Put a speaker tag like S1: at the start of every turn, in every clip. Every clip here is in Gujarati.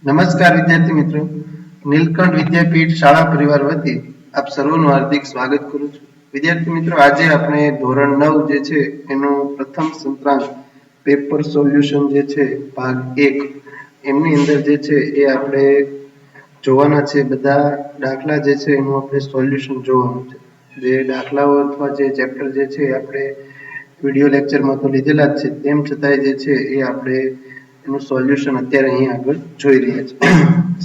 S1: નમસ્કાર વિદ્યાર્થી મિત્રો, નીલકંઠ વિદ્યાપીઠ શાળા પરિવાર વતી આપ સર્વનું હાર્દિક સ્વાગત કરું છું. વિદ્યાર્થી મિત્રો, આજે આપણે ધોરણ 9 જે છે એનું પ્રથમ સત્રાંત પેપર સોલ્યુશન જે છે ભાગ 1 એમની અંદર જે છે એ આપણે જોવાના છે. બધા દાખલા જે છે એનું આપણે સોલ્યુશન જોવાનું છે. જે દાખલાઓ અથવા જે ચેપ્ટર જે છે આપણે વિડિયો લેક્ચરમાં તો લીધેલા જ છે, તેમ છતાંય જે છે એ આપણે એનું સોલ્યુશન અત્યારે અહીં આગળ જોઈ રહ્યા છે.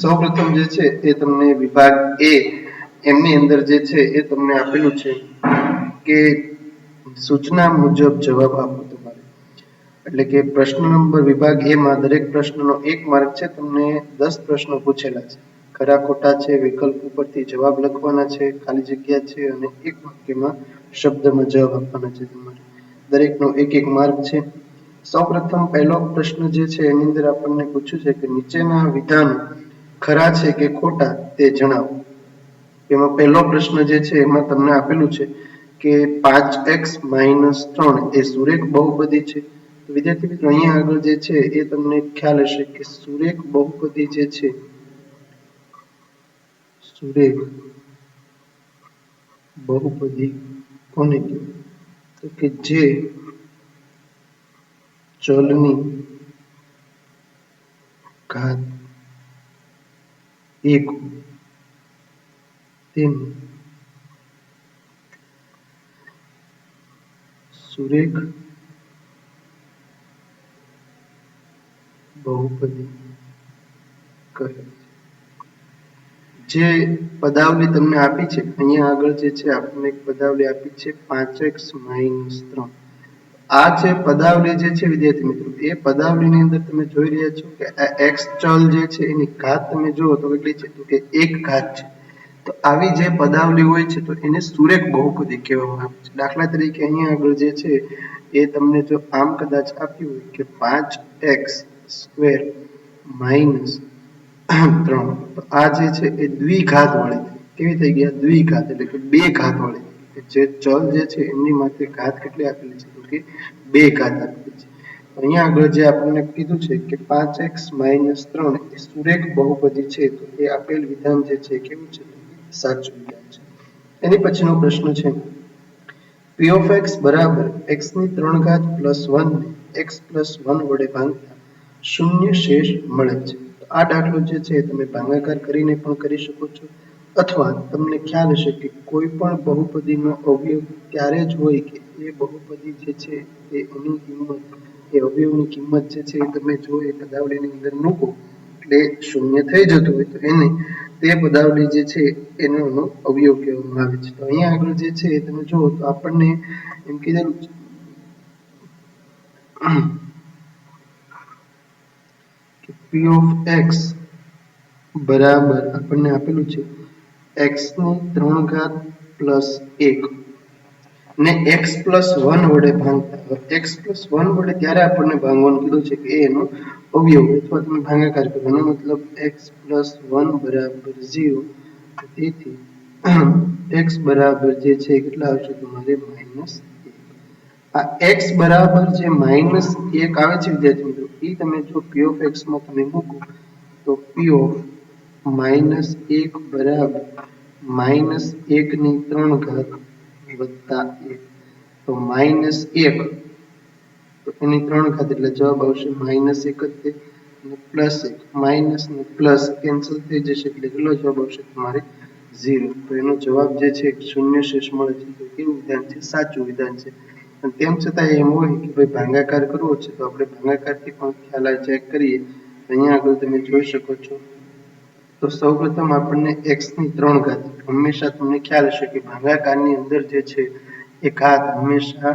S1: સૌપ્રથમ જે છે એ તમને વિભાગ એ એમની અંદર જે છે એ તમને આપેલું છે કે સૂચના મુજબ જવાબ આપો તમારે. એટલે કે પ્રશ્ન નંબર વિભાગ એ માં દરેક પ્રશ્નનો 1 માર્ક છે. તમને 10 પ્રશ્નો પૂછેલા છે. ખરા ખોટા છે, વિકલ્પ ઉપરથી જવાબ લખવાના છે, ખાલી જગ્યા છે અને એક વાક્યમાં શબ્દમાં જવાબ આપવાના છે. તમારે દરેકનો 1 માર્ક છે. સૌપ્રથમ પહેલો પ્રશ્ન જે છે એની અંદર આપણને પૂછ્યું છે કે નીચેના વિધાનો ખરા છે કે ખોટા તે જણાવો. એમાં પહેલો પ્રશ્ન જે છે એમાં તમને આપેલું છે કે 5x - 3 એ સુરેખ બહુપદી છે. તો વિદ્યાર્થી મિત્રો, અહીંયા આગળ જે છે એ તમને ખ્યાલ હશે કે સુરેખ બહુપદી જે છે, સુરેખ બહુપદી કોને કહેવાય? તો કે જે ચલની ઘાત 1 તેની સુરેખ બહુપદી કહે છે. જે પદાવલી તમને આપી છે અહીંયા આગળ જે છે આપણને એક પદાવલી આપી છે 5x - 3. આ જે પદાવલી જે છે વિદ્યાર્થી મિત્રો, એ પદાવલીની અંદર તમે જોઈ રહ્યા છો કે આ x ચલ જે છે એની ઘાત તમે જુઓ તો કેટલી છે? તો કે 1 ઘાત છે. તો આવી જે પદાવલી હોય છે તો એને સુરેખ બહુપદી કહેવામાં આવે છે. દાખલા તરીકે અહીંયા આગળ જે છે એ તમને જો આમ કદાચ આપ્યું હોય કે 5x² - 3, તો આ જે છે એ દ્વિઘાત વાળી કેવી થઈ ગયા? દ્વિઘાત, એટલે કે 2 ઘાત વાળી. જે ચલ જે છે એમની માથે ઘાત કેટલી આપેલી છે? તો કે 2 ઘાત આપેલી છે. અહીંયા આગળ જે આપણને કીધું છે કે 5x - 3 એ સુરેખ બહુપદી છે, તો એ આપેલ વિધાન જે છે કેવું છે? સાચું વિધાન છે. એની પછીનો પ્રશ્ન છે p of x બરાબર x ની 3 ઘાત પ્લસ 1 ને x પ્લસ 1 વડે ભાંગતા શૂન્ય શેષ મળે છે. આ દાખલો જે છે તમે ભાગાકાર કરીને પણ કરી શકો છો, અથવા તમને ખ્યાલ હશે કે કોઈ પણ બહુપદીનો અવયવ ત્યારે જ હોય કે એ બહુપદી જે છે એની કિંમત, એ અવયવની કિંમત જે છે એ તમે જો એ પદાવલીની અંદર મૂકો એટલે શૂન્ય થઈ જતું હોય તો એને તે પદાવલી જે છે એનો અવયવ કહેવામાં આવે છે. તો અહીંયા આગળ જે છે તમે જુઓ તો આપણને એમ કીધેલું છે કે p of x બરાબર આપણને આપેલું છે x ની 3 ઘાત પ્લસ 1 ને x પ્લસ 1 વડે ભાંગતા. x પ્લસ 1 વડે ત્યારે આપણને ભાંગવાનું કીધું છે કે એનો અવયવ અથવા તમે ભાગાકાર કરો. એનો મતલબ x પ્લસ 1 બરાબર 0. તેથી x બરાબર જે છે કેટલા આવશે તમારે? -1. આ x બરાબર જે -1 આવે છે વિદ્યાર્થી મિત્રો, એ તમે જો p of x માં તમે મૂકો તો p of -1 બરાબર -1ની 3 ઘાત વત્તા 1. તો -1 તો એની 3 ઘાત એટલે જવાબ આવશે -1 જ તે, અને +1 માઇનસ ને પ્લસ કેન્સલ થઈ જશે એટલે કેટલો જવાબ આવશે તમારે? 0. તો એનો જવાબ જે છે શૂન્ય શેષ મળે છે. તો કેવું વિધાન છે? સાચું વિધાન છે. અને તેમ છતાં એમ હોય કે ભાઈ ભાગાકાર કરવો છે તો આપણે ભાગાકારથી પણ ખ્યાલ ચેક કરીએ. અહીંયા આગળ તમે જોઈ શકો છો. તો સૌપ્રથમ આપણને x ની 3 ઘાત, હંમેશા તમને ખ્યાલ હશે કે ભાગાકારની અંદર જે છે એ ઘાત હંમેશા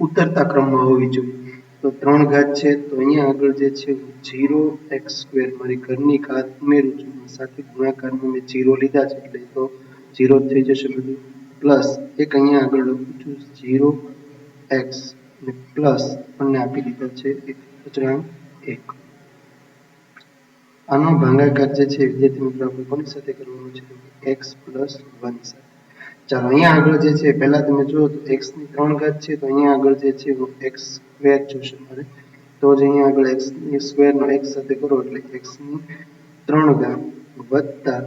S1: ઉતરતા ક્રમમાં હોવી જોઈએ. તો 3 ઘાત છે તો અહીંયા આગળ જે છે 0x² મારી ઘરની ઘાત ઉમેરું છું, સાથે ગુણાકારમાં મેં 0 લીધા છે એટલે તો 0 થઈ જશે બધું. પ્લસ એક અહીંયા આગળ લખું છું 0x અને પ્લસ આપણને આપી દીધા છે 1. આનો ભાગાકાર જે છે વિદ્યાર્થી મિત્રો આપણે કોની સાથે કરવાનો છે? x પ્લસ 1 સાથે. ચાલો અહીંયા આગળ જે છે પહેલા તમે જુઓ તો x ની 3 ઘાત છે તો અહીંયા આગળ જે છે x² જોશે મારે. તો જ અહીંયા આગળ x² નો x સાથે કરો એટલે x ની 3 ઘાત વત્તા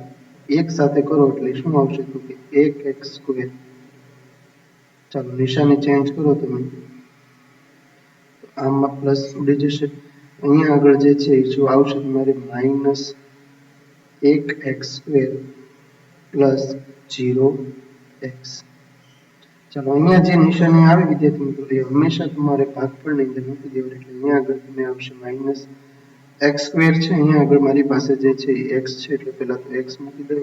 S1: 1 સાથે કરો એટલે શું આવશે તો કે 1x². ચાલો નિશાની ચેન્જ કરો તમે, આમાં પ્લસ ઉડી જશે, અહીંયા આગળ જે છે એ શું આવશે તમારે -1x² પ્લસ 0x. ચાલો અહીંયા જે નિશાની આવી વિદ્યાર્થી મિત્રો એ હંમેશા તમારે ભાગફળની અંદર મૂકી દેવાની, એટલે અહીંયા આગળ તમે આવશે -x² છે, અહીંયા આગળ મારી પાસે જે છે એ x છે એટલે પહેલા તો x મૂકી દો,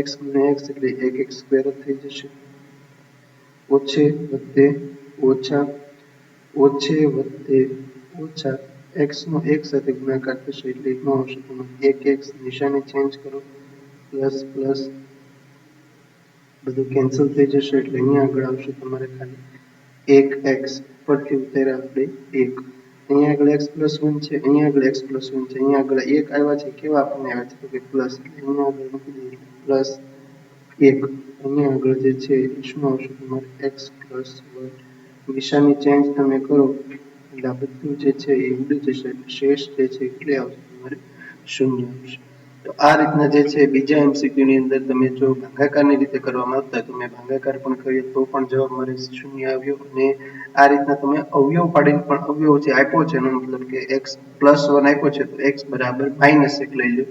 S1: x ગુણ્યા x એટલે 1x² જ થઈ જશે, ઓછે વત્તે ઓછા, ઓછે વત્તે ઓછા, x નો 1 સાથે ગુણાકાર થશે એટલે શું આવશે તમારે 1x, નિશાની ચેન્જ કરો, પ્લસ પ્લસ બધું કેન્સલ થઈ જશે એટલે અહીંયા આગળ આવશે તમારે ખાલી 1x, પરથી ઉતાર્યા આપણે 1, અહીંયા આગળ x+1 છે, અહીંયા આગળ x+1 છે, અહીંયા આગળ 1 આવ્યા છે, કેવા આપણને આવ્યા છે તો કે પ્લસ, એટલે અહીંયા આગળ મૂકી દઈએ પ્લસ 1, અહીંયા આગળ જે છે એ શું આવશે તમારે x+1, નિશાની ચેન્જ તમે કરો એટલે આ બધું જે છે એ ઉડી જશે, એટલે શેષ જે છે એટલે આવશે તમારે 0 આવશે. તો આ રીતના જે છે બીજા MCQ ની અંદર તમે જો ભાગાકારની રીતે કરવા માંગતા તો મેં ભાગાકાર પણ કરીએ તો પણ જવાબ મારે 0 આવ્યો, અને આ રીતના તમે અવયવ પાડીને પણ અવયવ જે આપ્યો છે એનો મતલબ કે x+1 આપ્યો છે તો x બરાબર -1 લઈ લો,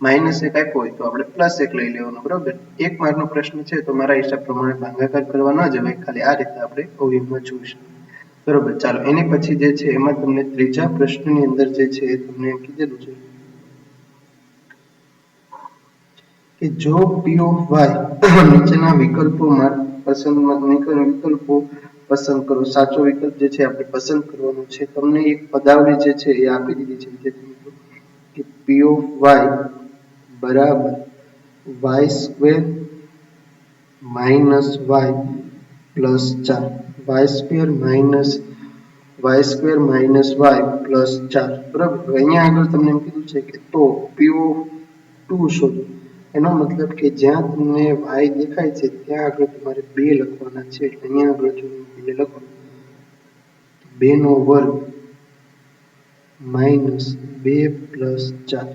S1: -1 આપ્યો હોય તો આપણે +1 લઈ લેવાનો, બરાબર. 1 માર્કનો પ્રશ્ન છે તો મારા હિસાબ પ્રમાણે ભાગાકાર કરવા ન જવાય, ખાલી આ રીતે આપણે અવયવમાં જોઈ શકીએ, બરોબર. ચાલો એની પછી જે છે એમાં તમને ત્રીજા પ્રશ્નની અંદર જે છે એ તમને કીધેલું છે કે જો p ઓફ y નીચેના વિકલ્પોમાં વિકલ્પો પસંદ કરો, સાચો વિકલ્પ જે છે આપણે પસંદ કરવાનો છે, તમને એક પદાવલી જે છે એ આપી દીધી છે વિદ્યાર્થી મિત્રો કે p ઓફ y બરાબર y² minus y plus 4, y² minus y² minus y plus 4, બરાબર. તો અહીંયા આગળ તમને એમ કીધું છે કે તો p(2) શોધો, એનો મતલબ કે જ્યાં તમને y દેખાય છે ત્યાં આગળ તમારે 2 લખવાના છે, એટલે અહીંયા આગળ જો 2 લખો, 2 નો વર્ગ માઇનસ 2 પ્લસ 4,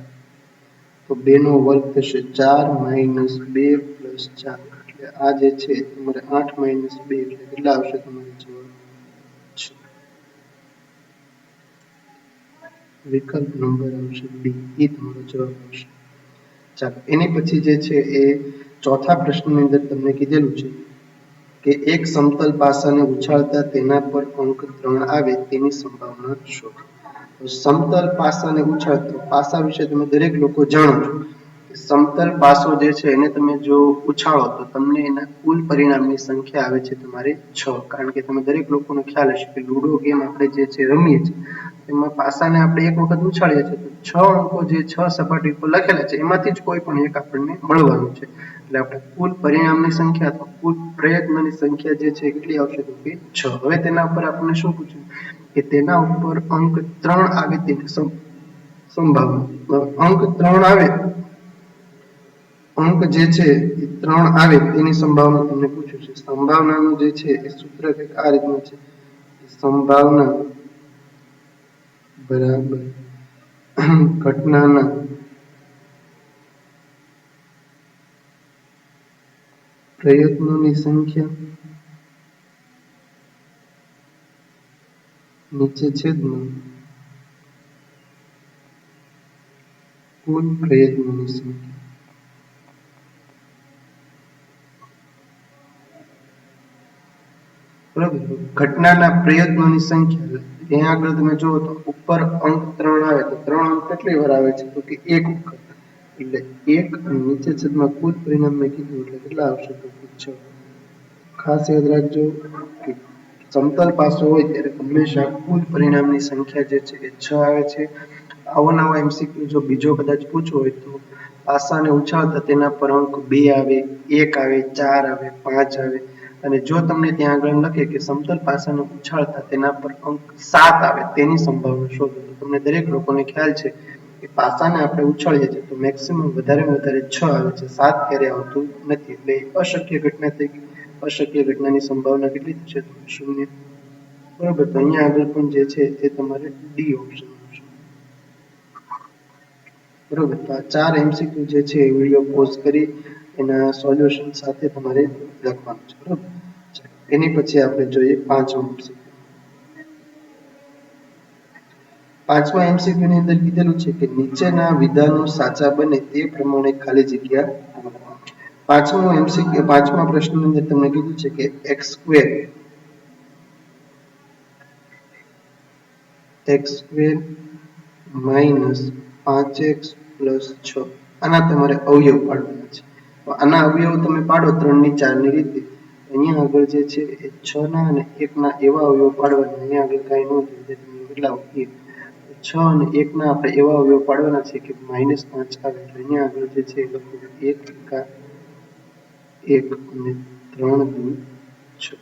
S1: તો 2 નો વર્ગ થશે 4 માઇનસ 2 પ્લસ 4, એટલે આ જે છે તમારે 8 માઇનસ 2 એટલે કેટલા આવશે તમારે જવાબ? વિકલ્પ નંબર આવશે બી, એ તમારો જવાબ આવશે. ચાલો એની પછી જે છે એ ચોથા પ્રશ્નની અંદર તમને કીધેલું છે કે એક સમતલ પાસાને ઉછાળતા તેના પર અંક 3 આવે તેની સંભાવના શોધો. સમતલ પાસાને ઉછાળતા, પાસા વિશે તમે દરેક લોકો જાણો છો, સમતલ પાસો જે છે એને તમે જો ઉછાળો તો તમને એના કુલ પરિણામની સંખ્યા આવે છે તમારે 6, કારણ કે તમે દરેક લોકોને ખ્યાલ હશે કે લૂડો ગેમ આપણે જે છે રમીએ છીએ એમાં પાસાને આપણે એક વખત ઉછાળીએ છીએ તો 6 અંકો જે 6 સપાટી ઉપર લખેલા છે એમાંથી જ કોઈ પણ એક આપણને મળવાનું છે, એટલે આપણે કુલ પરિણામની સંખ્યા અથવા કુલ પ્રયત્નની સંખ્યા જે છે કેટલી આવશે તો કે 6. હવે તેના ઉપર આપણને શું પૂછ્યું કે તેના ઉપર અંક 3 આવે તેની સંભાવના, અંક 3 આવે, અંક જે છે એ 3 આવે તેની સંભાવના તમને પૂછ્યું છે. સંભાવનાનું જે છે એ સૂત્ર કંઈક આ રીતનું છે, સંભાવના બરાબર ઘટનાના પ્રયત્નોની સંખ્યા નીચે છેદમાં કુલ પ્રયત્નોની સંખ્યા. બરાબર, ઘટનાના પ્રયત્નોની સંખ્યા ત્યાં આગળ તમે જુઓ તો ઉપર અંક 3 આવે તો 3 અંક કેટલી વાર આવે છે તો કે 1 વખત, એટલે 1 અને નીચે છેદમાં કુલ પરિણામ મેં કીધું એટલે કેટલા આવશે તો કે 6. ખાસ યાદ રાખજો કે સમતલ પાસો હોય ત્યારે હંમેશા કુલ પરિણામની સંખ્યા જે છે એ 6 આવે છે. આવો નવા MCQ જો બીજો કદાચ પૂછવો હોય તો પાસાને ઉછાળતા તેના પર અંક 2 આવે, 1 આવે, 4 આવે, 5 આવે, અને જો તમને ત્યાં આગળ લખે કે સમતલ પાસાને ઉછાળતા તેના પર અંક 7 આવે તેની સંભાવના શોધો, તો તમને દરેક લોકોને ખ્યાલ છે કે પાસાને આપણે ઉછાળીએ છીએ તો મેક્સિમમ વધારેમાં વધારે 6 આવે છે, 7 ક્યારે આવતું નથી, એટલે અશક્ય ઘટના થઈ ગઈ. અશક્ય ઘટનાની સંભાવના કેટલી થશે તો 0. બરાબર, તો અહીંયા આગળ પણ જે છે એ તમારે ડી ઓપ્શન આવશે. બરોબર, તો આ 4 MCQ જે છે એ વિડીયો પોઝ કરી એના સોલ્યુશન સાથે તમારે લખવાનું છે. બરોબર, એની પછી આપણે જોઈએ પાંચમો MCQ. પાંચમા MCQ ની અંદર કીધેલું છે કે નીચેના વિધાનો સાચા બને તે પ્રમાણે ખાલી જગ્યા પૂરો. પાંચમો MCQ, પાંચમા પ્રશ્નની અંદર તમને કીધું છે કે x² માઇનસ 5x પ્લસ 6 આના તમારે અવયવ પાડવાના છે. આના અવયવ તમે પાડો 3 ની 4 ની રીતે. અહીંયા આગળ જે છે એ 6 ના અને 1 ના એવા અવયવ પાડવાના. અહીંયા આગળ કાંઈ ન થયું એટલે તમે બદલાવો 1. 6 અને 1 ના આપણે એવા અવયવ પાડવાના છે કે -5 આવે એટલે અહીંયા આગળ જે છે એ લખો 1 એકા 1 અને 3 દુ 6.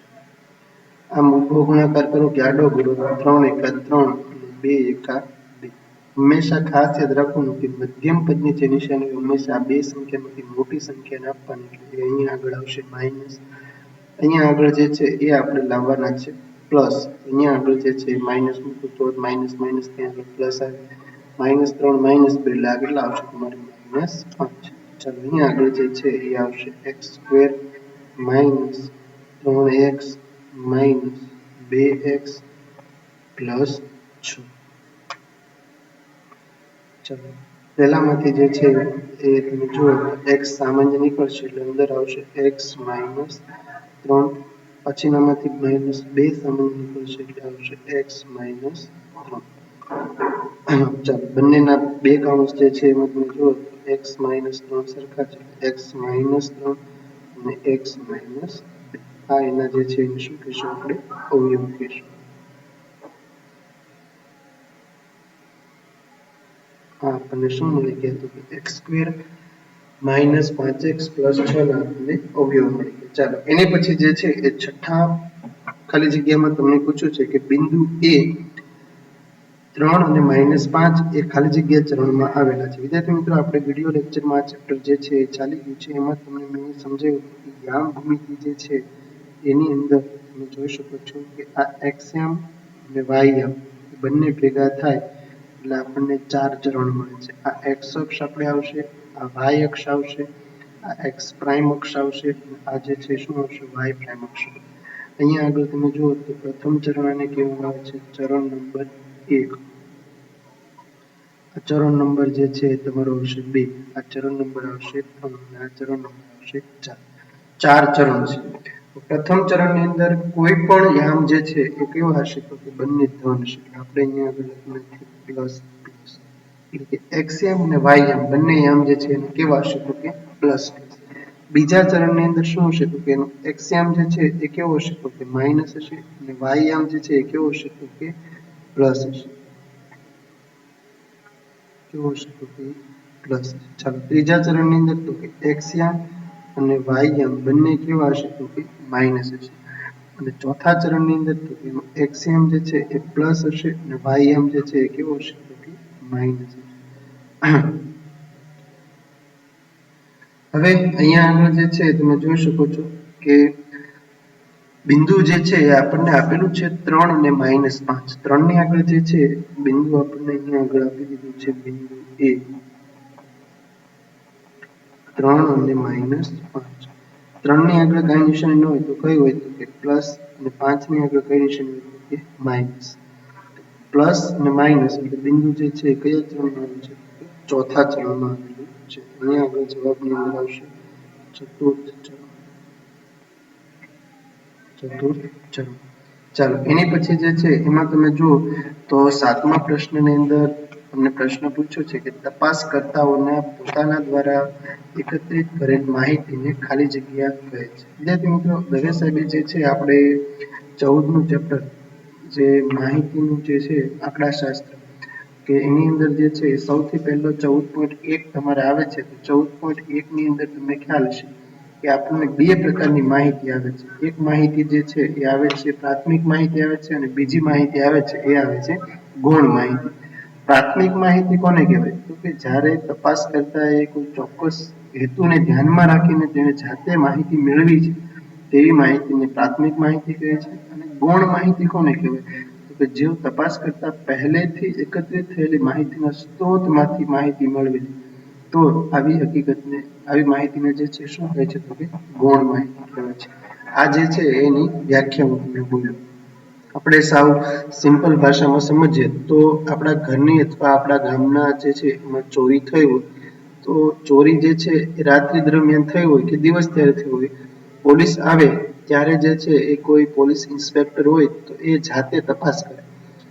S1: આમ ઊભો ગુણાકાર કરો કે આડો કરો 3 એકા 3 અને 2 એકા 2. હંમેશા ખાસ યાદ રાખવાનું કે મધ્યમ પદની જે નિશાની હંમેશા બે સંખ્યામાંથી મોટી સંખ્યાને આપવાની, એટલે અહીંયા આગળ આવશે માઇનસ. અહીંયા આગળ જે છે એ આપણે લાવવાના છે પ્લસ. અહીંયા આગળ જે છે માઇનસ મૂકું તો માઇનસ માઇનસ ત્યાં આગળ પ્લસ આવે. -3 -2 એટલે આ કેટલા આવશે તમારે -5. ચાલો અહીંયા આગળ જે છે એ આવશે x² minus 3x minus 2x plus 6. ચાલો પહેલામાંથી જે છે એ તમે જુઓ x સામાન્ય નીકળશે એટલે અંદર આવશે x માઇનસ 3. પછીનામાંથી -2 સામાન્ય નીકળશે એટલે આવશે x માઇનસ 3. ચાલો બંનેના બે કાઉન્સ જે છે એમાં તમે જુઓ x માઇનસ 3 સરખા છે, x માઇનસ 3 અને x માઇનસ 2. આ એના જે છે એને શું કહીશું આપણે અવયવ કહીશું. આપણને શું મળી ગયા તો કે x² માઇનસ 5x પ્લસ 6 ના આપણને અવયવ મળી ગયા. ચાલો એની પછી જે છે એ છઠ્ઠા ખાલી જગ્યામાં તમને પૂછ્યું છે કે બિંદુ A 3 અને -5 એ ખાલી જગ્યા ચરણમાં આવેલા છે. વિદ્યાર્થી મિત્રો, આપણે વિડીયો લેક્ચરમાં આ ચેપ્ટર જે છે એ ચાલી ગયું છે. એમાં તમને મેં સમજાવ્યું કે યામ ભૂમિતિ જે છે એની અંદર તમે જોઈ શકો છો કે આ x યામ અને y યામ બંને ભેગા થાય એટલે આપણને 4 ચરણ મળે છે. આ x અક્ષ આપણે આવશે, આ y અક્ષ આવશે, આ x પ્રાઇમ અક્ષ આવશે, આ જે છે શું આવશે y પ્રાઇમ અક્ષ. અહીંયા આગળ તમે જુઓ તો પ્રથમ ચરણ આને કહેવામાં આવે છે ચરણ નંબર 1. આ ચરણ નંબર જે છે તમારો આવશે 2, આ ચરણ નંબર આવશે 3 અને આ ચરણ નંબર આવશે 4. 4 ચરણ છે. પ્રથમ ચરણની અંદર કોઈ પણ યામ જે છે એ કેવા હશે તો કે બંને ધન હશે. આપણે અહીંયા આગળ લખી નાખીએ પ્લસ પ્લસ, એટલે કે x યામ અને y યામ બંને યામ જે છે એને કેવા હશે તો કે પ્લસ. બીજા ચરણની અંદર શું હશે તો કે એનો x યામ જે છે એ કેવો હશે તો કે માઇનસ હશે અને y યામ જે છે એ કેવો હશે તો કે પ્લસ હશે. કેવો હશે તો કે પ્લસ. ચાલો ત્રીજા ચરણની અંદર તો કે x યામ અને y યામ બંને કેવા હશે તો કે માઇનસ હશે. અને ચોથા ચરણની અંદર તો કે x યામ જે છે એ પ્લસ હશે અને y યામ જે છે એ કેવો હશે તો કે માઇનસ હશે. હવે અહીંયા આગળ જે છે તમે જોઈ શકો છો કે બિંદુ જે છે એ આપણને આપેલું છે 3 અને -5. 3 ની આગળ જે છે બિંદુ આપણને અહીંયા આગળ આપી દીધું છે બિંદુ A 3 અને -5. 3 ની આગળ કઈ નિશાની ન હોય તો કઈ હોય તો કે પ્લસ, અને 5 ની આગળ કઈ નિશાની હોય તો કે માઇનસ. પ્લસ અને માઇનસ એટલે બિંદુ જે છે કયા ચરણમાં આવેલું છે ચોથા ચરણમાં આવેલું છે. અહીંયા આગળ જવાબની અંદર આવશે ચતુર્થ ચરણ. ચાલો એની પછી જે છે એમાં તમે જુઓ તો સાતમા પ્રશ્નની અંદર તમને પ્રશ્ન પૂછ્યો છે કે તપાસકર્તાઓના પોતાના દ્વારા એકત્રિત કરેલ માહિતીને ખાલી જગ્યા કહે છે. વિદ્યાર્થી મિત્રો, દવે સાહેબે જે છે આપણે 14મું ચેપ્ટર જે માહિતીનું જે છે આંકડાશાસ્ત્ર કે એની અંદર જે છે સૌથી પહેલો 14.1 તમારે આવે છે. તો 14.1 ની અંદર તમને ખ્યાલ હશે કે આપણને બે પ્રકારની માહિતી આવે છે. એક માહિતી જે છે એ આવે છે પ્રાથમિક માહિતી આવે છે અને બીજી માહિતી આવે છે એ આવે છે ગૌણ માહિતી. પ્રાથમિક માહિતી કોને કહેવાય તો કે જ્યારે તપાસકર્તાએ કોઈ ચોક્કસ હેતુને ધ્યાનમાં રાખીને તેને જાતે માહિતી મેળવી છે તેવી માહિતીને પ્રાથમિક માહિતી કહે છે. અને ગૌણ માહિતી કોને કહેવાય તો તો કે જેઓ તપાસ કરતા પહેલેથી એકત્રિત થયેલી માહિતીના સ્ત્રોતમાંથી માહિતી મેળવેલી તો આવી માહિતીને જે છે શું કહે છે તો કે ગૌણ માહિતી કહેવાય છે. આ જે છે એની વ્યાખ્યા હું તમને બોલ્યો. આપણે સાવ સિમ્પલ ભાષામાં સમજીએ તો આપણા ઘરની અથવા આપણા ગામના જે છે એમાં ચોરી થઈ હોય તો ચોરી જે છે એ રાત્રિ દરમિયાન થઈ હોય કે દિવસ ત્યારે થઈ હોય, પોલીસ આવે ત્યારે જે છે એ કોઈ પોલીસ ઇન્સ્પેક્ટર હોય તો એ જાતે તપાસ કરે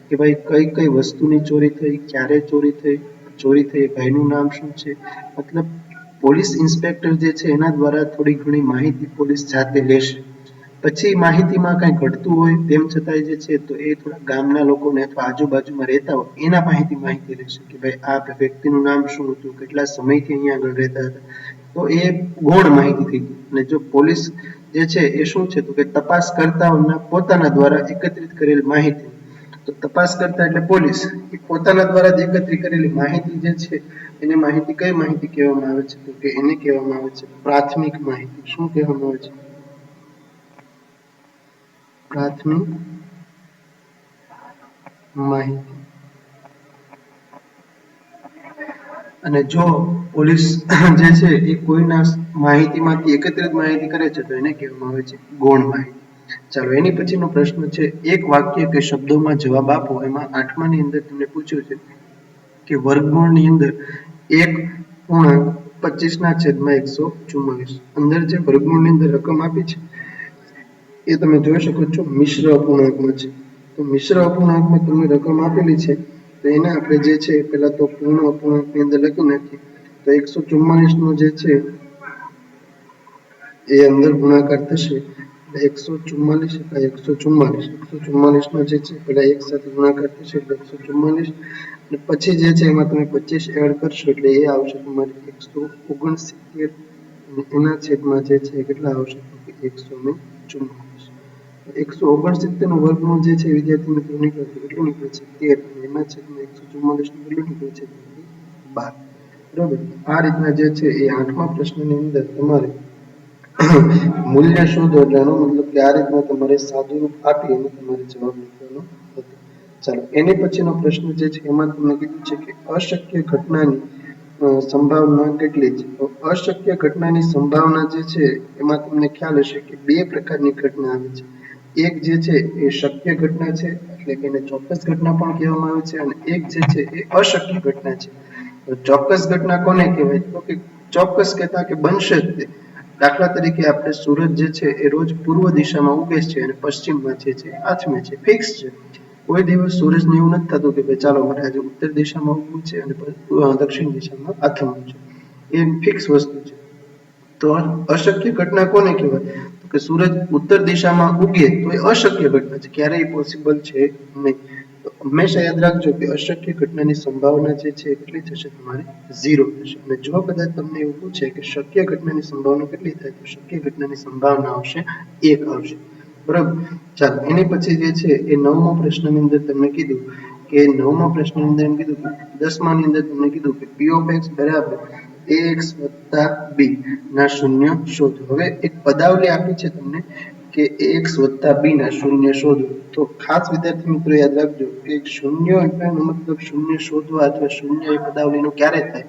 S1: કે ભાઈ કઈ કઈ વસ્તુની ચોરી થઈ, ક્યારે ચોરી થઈ ભાઈનું નામ શું છે. મતલબ પોલીસ ઇન્સ્પેક્ટર જે છે એના દ્વારા થોડી ઘણી માહિતી પોલીસ જાતે લેશે. પછી માહિતીમાં કંઈ ઘટતું હોય તેમ છતાંય જે છે તો એ થોડા ગામના લોકોને અથવા આજુબાજુમાં રહેતા હોય એના પાસેથી માહિતી લેશે કે ભાઈ આ વ્યક્તિનું નામ શું હતું, કેટલા સમયથી અહીંયા આગળ રહેતા હતા. તો એ ગૌણ માહિતી થઈ ગઈ. અને જો પોલીસ જે છે એ શું છે તો કે તપાસ કરતાઓના પોતાના દ્વારા એકત્રિત કરેલ માહિતી, તો તપાસ કરતા એટલે પોલીસ એ પોતાના દ્વારા જ એકત્રિત કરેલી માહિતી જે છે એને માહિતી કઈ માહિતી કહેવામાં આવે છે તો કે એને કહેવામાં આવે છે પ્રાથમિક માહિતી. શું કહેવામાં આવે છે? પ્રાથમિક માહિતી. અને જો પોલીસ જે છે એ કોઈના માહિતીમાંથી એકત્રિત માહિતી કરે છે તો એને કહેવામાં આવે છે ગૌણ માહિતી. ચાલો એની પછીનો પ્રશ્ન છે એક વાક્ય કે શબ્દોમાં જવાબ આપો. એમાં 8માની અંદર તમને પૂછ્યું છે કે વર્ગમૂળની અંદર 1.25/144 અંદર જે વર્ગમૂળની અંદર રકમ આપી છે એ તમે જોઈ શકો છો મિશ્ર અપૂર્ણાંકમાં છે. તો મિશ્ર અપૂર્ણાંકમાં તમને રકમ આપેલી છે તો એને આપણે જે છે પહેલા તો પૂર્ણ અપૂર્ણાંકની અંદર લખી નાખીએ. તો 144 નો જે છે એ અંદર ગુણાકાર થશે 144 નો જે છે પેલા એક સાથે ગુણાકાર થશે એટલે 144 અને પછી જે છે એમાં તમે 25 એડ કરશો એટલે એ આવશે તમારે 169 અને એના છેદમાં જે છે કેટલા આવશે તો કે 144. 169 નો વર્ગમૂળ જે છે વિદ્યાર્થી મિત્રો નીકળે છે કેટલું નીકળે છે 13 અને એના છેદમાં 144 નું કેટલું નીકળે છે 12. બરોબર. આ રીતના જે છે એ 8મા પ્રશ્નની અંદર તમારે મૂલ્ય શોધો એટલે એનો મતલબ કે આ રીતના તમારે સાદું રૂપ આપી અને તમારે જવાબ લખવાનો હતો. ચાલો એની પછીનો પ્રશ્ન જે છે એમાં તમને કીધું છે કે અશક્ય ઘટનાની સંભાવના કેટલી છે. તો અશક્ય ઘટનાની સંભાવના જે છે એમાં તમને ખ્યાલ હશે કે બે પ્રકારની ઘટના આવે છે. એક જે છે એ શક્ય ઘટના છે એટલે કે એને ચોક્કસ ઘટના પણ કહેવામાં આવે છે અને એક જે છે એ અશક્ય ઘટના છે. તો ચોક્કસ ઘટના કોને કહેવાય તો કે ચોક્કસ કહેતા કે બનશે જ તે. દાખલા તરીકે આપણે સૂરજ જે છે એ રોજ પૂર્વ દિશામાં ઉગે છે અને પશ્ચિમમાં જે છે આથમે છે, ફિક્સ છે. કોઈ દિવસ સૂરજને એવું નથી થતું કે ભાઈ ચાલો મારે આજે ઉત્તર દિશામાં ઉગવું છે અને દક્ષિણ દિશામાં આથમવું છે. એ ફિક્સ વસ્તુ છે. તો અશક્ય ઘટના કોને કહેવાય તો કે સૂરજ ઉત્તર દિશામાં ઉગે તો એ અશક્ય ઘટના છે, ક્યારેય પોસિબલ છે નહીં. તો હંમેશા યાદ રાખજો કે અશક્ય ઘટનાની સંભાવના જે છે કેટલી થશે તમારી 0 થશે. અને જો કદાચ તમને એવું પૂછે કે શક્ય ઘટનાની સંભાવના કેટલી થાય તો શક્ય ઘટનાની સંભાવના આવશે 1 આવશે. બરાબર. ચાલો એની પછી જે છે એ 9મા પ્રશ્નની અંદર તમને કીધું કે 9મા પ્રશ્નની અંદર એમ કીધું 10માની અંદર તમને કીધું કે p of x બરાબર ax + b ના શૂન્ય શોધો. હવે એક પદાવલી આપી છે તમને કે ax + b ના શૂન્ય શોધો. તો ખાસ વિદ્યાર્થી મિત્રો યાદ રાખજો કે શૂન્ય એટલે એનો મતલબ શૂન્ય શોધવા અથવા શૂન્ય એ પદાવલીનો ક્યારે થાય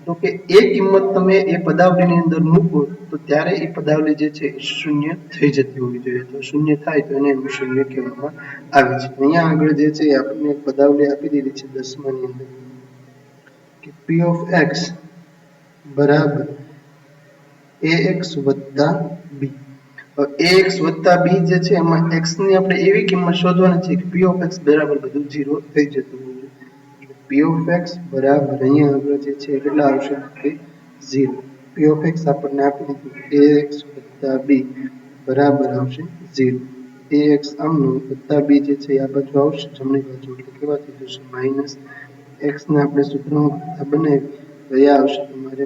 S1: તો કે એ કિંમત તમે એ પદાવલીની અંદર મૂકો તો ત્યારે એ પદાવલી જે છે શૂન્ય થઈ જતી હોવી જોઈએ. તો શૂન્ય થાય તો એને શૂન્ય કહેવામાં આવે છે. અહીંયા આગળ જે છે આપણને પદાવલી આપી દીધી છે 10માની અંદર કે p of x બરાબર ax + b. ax + b જે છે એમાં x ની આપણે એવી કિંમત શોધવાની છે કે p of x બરાબર બધું 0 થઈ જતું હોય છે. એટલે p of x બરાબર અહીંયા આગળ જે છે કેટલા આવશે કે 0. p of x આપણને આપી દીધું ax + b બરાબર આવશે 0. ax આમનું + b જે છે આ બાજુ આવશે જમણી બાજુ એટલે કેવા થઈ જશે -x ને આપણે સૂત્રમાં બનાવી તો એ આવશે તમારે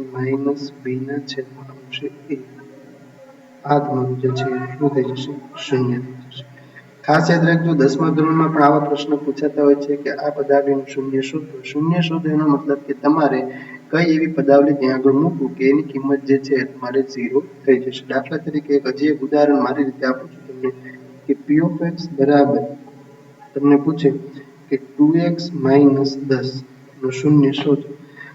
S1: -b ના છેદમાં આવશે 1. આ તમારું જે છે શું થઈ જશે શૂન્ય થઈ જશે. ખાસ યાદ રાખજો 10મા ધોરણમાં પણ આવા પ્રશ્નો પૂછાતા હોય છે કે આ પદાવલીનું શૂન્ય શોધો. શૂન્ય શોધો એનો મતલબ કે તમારે કઈ એવી પદાવલી ત્યાં આગળ મૂકવું કે એની કિંમત જે છે તમારે 0 થઈ જશે. દાખલા તરીકે હજી એક ઉદાહરણ મારી રીતે આપું છું તમને કે p of x બરાબર તમને પૂછે કે 2x - 10 નું શૂન્ય શોધો,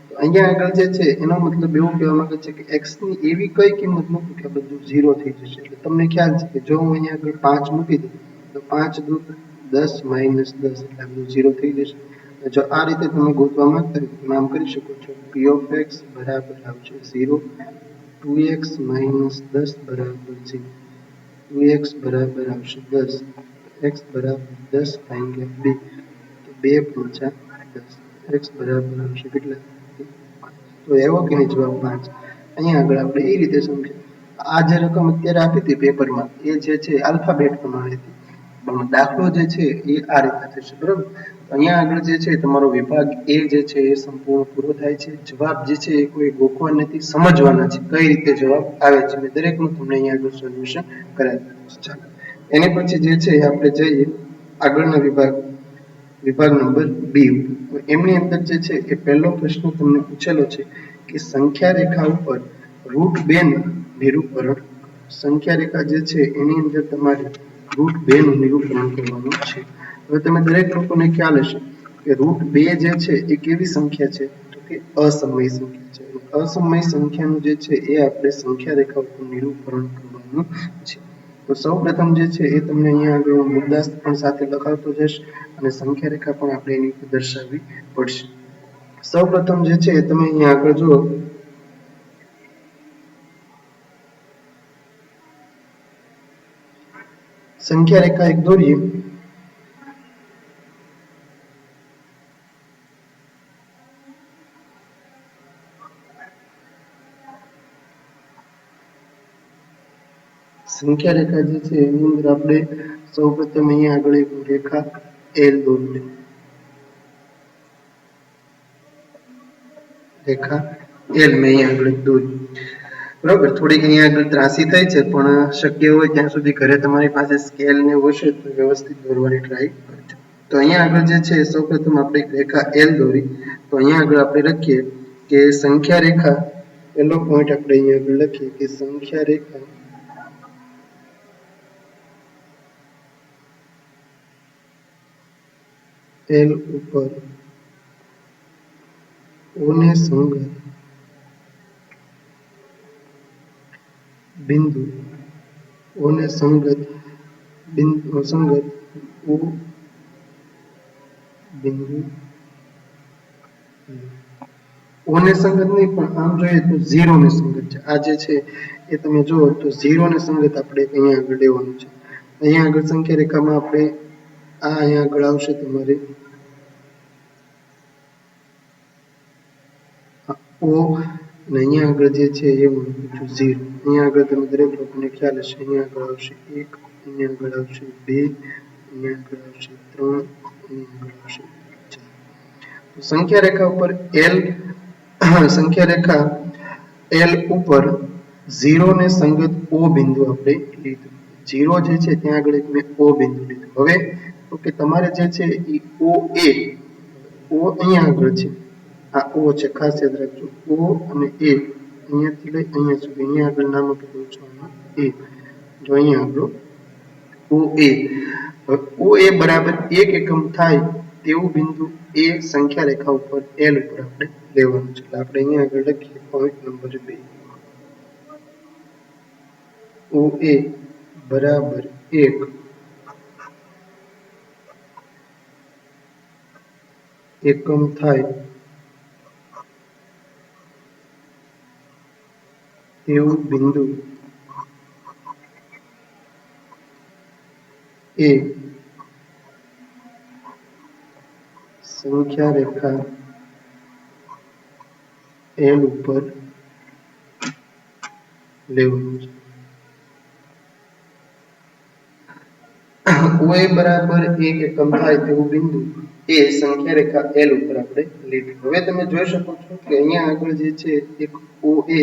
S1: તો અહીંયા આગળ જે છે એનો મતલબ એવું કહેવા માંગે છે કે x ની એવી કઈ કિંમત મૂકો કે બધું 0 થઈ જશે. એટલે તમને ખ્યાલ છે કે જો હું અહીંયા આગળ 5 મૂકી દઉં તો 5 દુ 10 - 10 એટલે આ બધું 0 થઈ જશે. જો આ રીતે તમે ગોતવા માંગતા હોય તો આમ કરી શકો છો, p of x બરાબર આવશે 0, 2x - 10 બરાબર 0, 2x બરાબર આવશે 10, x બરાબર 10 ભાગ્યા 2, તો 2 પંચા 10, x બરાબર આવશે કેટલા? તો એવો કે નહીં જવાબ 5. અહીંયા આગળ આપણે એ રીતે સમજીએ. આ જે રકમ અત્યારે આપી હતી પેપરમાં એ જે છે આલ્ફાબેટ પ્રમાણે હતી, પણ દાખલો જે છે એ આ રીતે થશે, બરાબર. અહીંયા આગળ જે છે તમારો વિભાગ એ જે છે એ સંપૂર્ણ પૂરો થાય છે. જવાબ જે છે એ કોઈ ગોખવા નથી, સમજવાના છે કઈ રીતે જવાબ આવે છે. મેં દરેકનું તમને અહીંયા આગળ સોલ્યુશન કરાવી દીધું છે. ચાલો એની પછી જે છે આપણે જઈએ આગળના વિભાગ નંબર બી. એમની અંદર જે છે એ પહેલો પ્રશ્ન તમને પૂછેલો છે કે સંખ્યા રેખા ઉપર √2 નું નિરૂપણ. સંખ્યા રેખા જે છે એની અંદર તમારે √2 નું નિરૂપણ કરવાનું છે. હવે તમે દરેક લોકોને ખ્યાલ હશે કે √2 જે છે એ કેવી સંખ્યા છે? તો કે અસમય સંખ્યા છે. અસમય સંખ્યાનું જે છે એ આપણે સંખ્યા રેખા ઉપર નિરૂપણ કરવાનું છે. તો સૌપ્રથમ જે છે એ તમને અહીંયા આગળ મુદ્દા પણ સાથે લખાવતો જઈશ અને સંખ્યા રેખા પણ આપણે એની ઉપર દર્શાવવી પડશે. સૌપ્રથમ જે છે તમે અહીંયા આગળ જુઓ, સંખ્યા રેખા એક દોરીએ. સંખ્યા રેખા જે છે એની અંદર આપણે સૌપ્રથમ અહીંયા આગળ એક રેખા એલ દોરીએ. રેખા એલ મેં અહીંયા આગળ દોરી, બરોબર. થોડીક અહીંયા આગળ ત્રાસી થાય છે, પણ શક્ય હોય ત્યાં સુધી ઘરે તમારી પાસે સ્કેલ ને હશે તો વ્યવસ્થિત દોરવાની ટ્રાય કરજો. તો અહીંયા આગળ જે છે સૌપ્રથમ આપણે એક રેખા એલ દોરી. તો અહીંયા આગળ આપણે લખીએ કે સંખ્યા રેખા, પહેલો પોઈન્ટ આપણે અહીંયા આગળ લખીએ કે સંખ્યા રેખા એલ ઉપર O ને સંગત બિંદુ, O ને સંગત O બિંદુ, O ને સંગત નહીં પણ આમ જોઈએ તો 0 ને સંગત છે. આ જે છે એ તમે જુઓ તો 0 ને સંગત આપણે અહીંયા આગળ લેવાનું છે. અહીંયા આગળ સંખ્યા રેખામાં આપણે આ અહીંયા આગળ આવશે તમારે O, અને અહીંયા આગળ જે છે એ હું 0. અહીંયા આગળ તમે દરેક લોકોને ખ્યાલ હશે, અહીંયા આગળ આવશે 1, અહીંયા આગળ આવશે 2, અહીંયા આગળ આવશે 3, અહીંયા આગળ આવશે 4. તો સંખ્યા રેખા ઉપર સંખ્યા રેખા એલ ઉપર 0 ને સંગત O બિંદુ આપણે લીધું. 0 જે છે ત્યાં આગળ એક મેં O બિંદુ લીધું. હવે તો કે તમારે જે છે એ OA, O અહીંયા આગળ છે, આ O છે, ખાસ યાદ રાખજો. O અને A અહીંયાથી લઈ અહીંયા સુધી, અહીંયા આગળ નામ આપી દઉં છું A. જો અહીંયા આપણો OA, OA બરાબર 1 એકમ થાય તેવું બિંદુ એ સંખ્યા રેખા ઉપર L ઉપર આપણે લેવાનું છે. એટલે આપણે અહીંયા આગળ લખીએ પોઈન્ટ નંબર 2, OA બરાબર 1 એકમ થાય તેવું બિંદુ એ સંખ્યા રેખા L ઉપર લેવાનું છે. OA બરાબર 1 એકમ થાય તેવું બિંદુ એ સંખ્યા રેખા L ઉપર આપણે લીધું. હવે તમે જોઈ શકો છો કે અહીંયા આગળ જે છે એક OA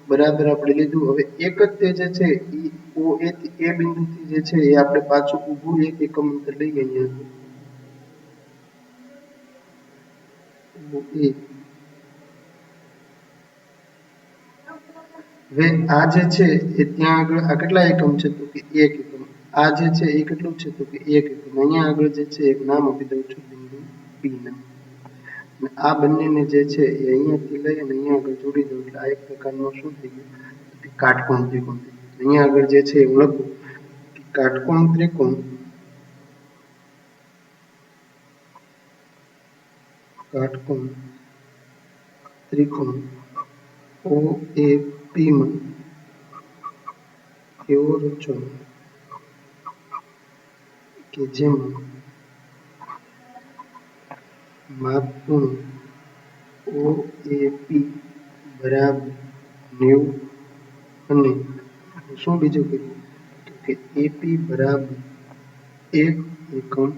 S1: બરાબર આપણે લીધું. હવે એક જ તે જે છે એ OA થી એ બિંદુથી જે છે એ આપણે પાછું ઊભું 1 એકમ અંતર લઈએ અહીંયા OA. હવે આ જે છે એ ત્યાં આગળ આ કેટલા એકમ છે? તો કે 1 એકમ. આ જે છે એ કેટલું છે તો કે 1 એકમ. અહીંયા આગળ જે છે એક નામ આપી દઉં છું બિંદુ P નામ. અને આ બંનેને જે છે એ અહીંયાથી લઈ અને અહીંયા આગળ જોડી દઉં એટલે આ એક પ્રકારનો શું થઈ ગયું કાટકોણ ત્રિકોણ. અહીંયા આગળ જે છે હું લખું કાટકોણ ત્રિકોણ OAP માં એવો રચો કે જેમાં માપખૂણો OAP બરાબર 90 અને શું બીજું કીધું તો કે AP બરાબર 1 એકમ.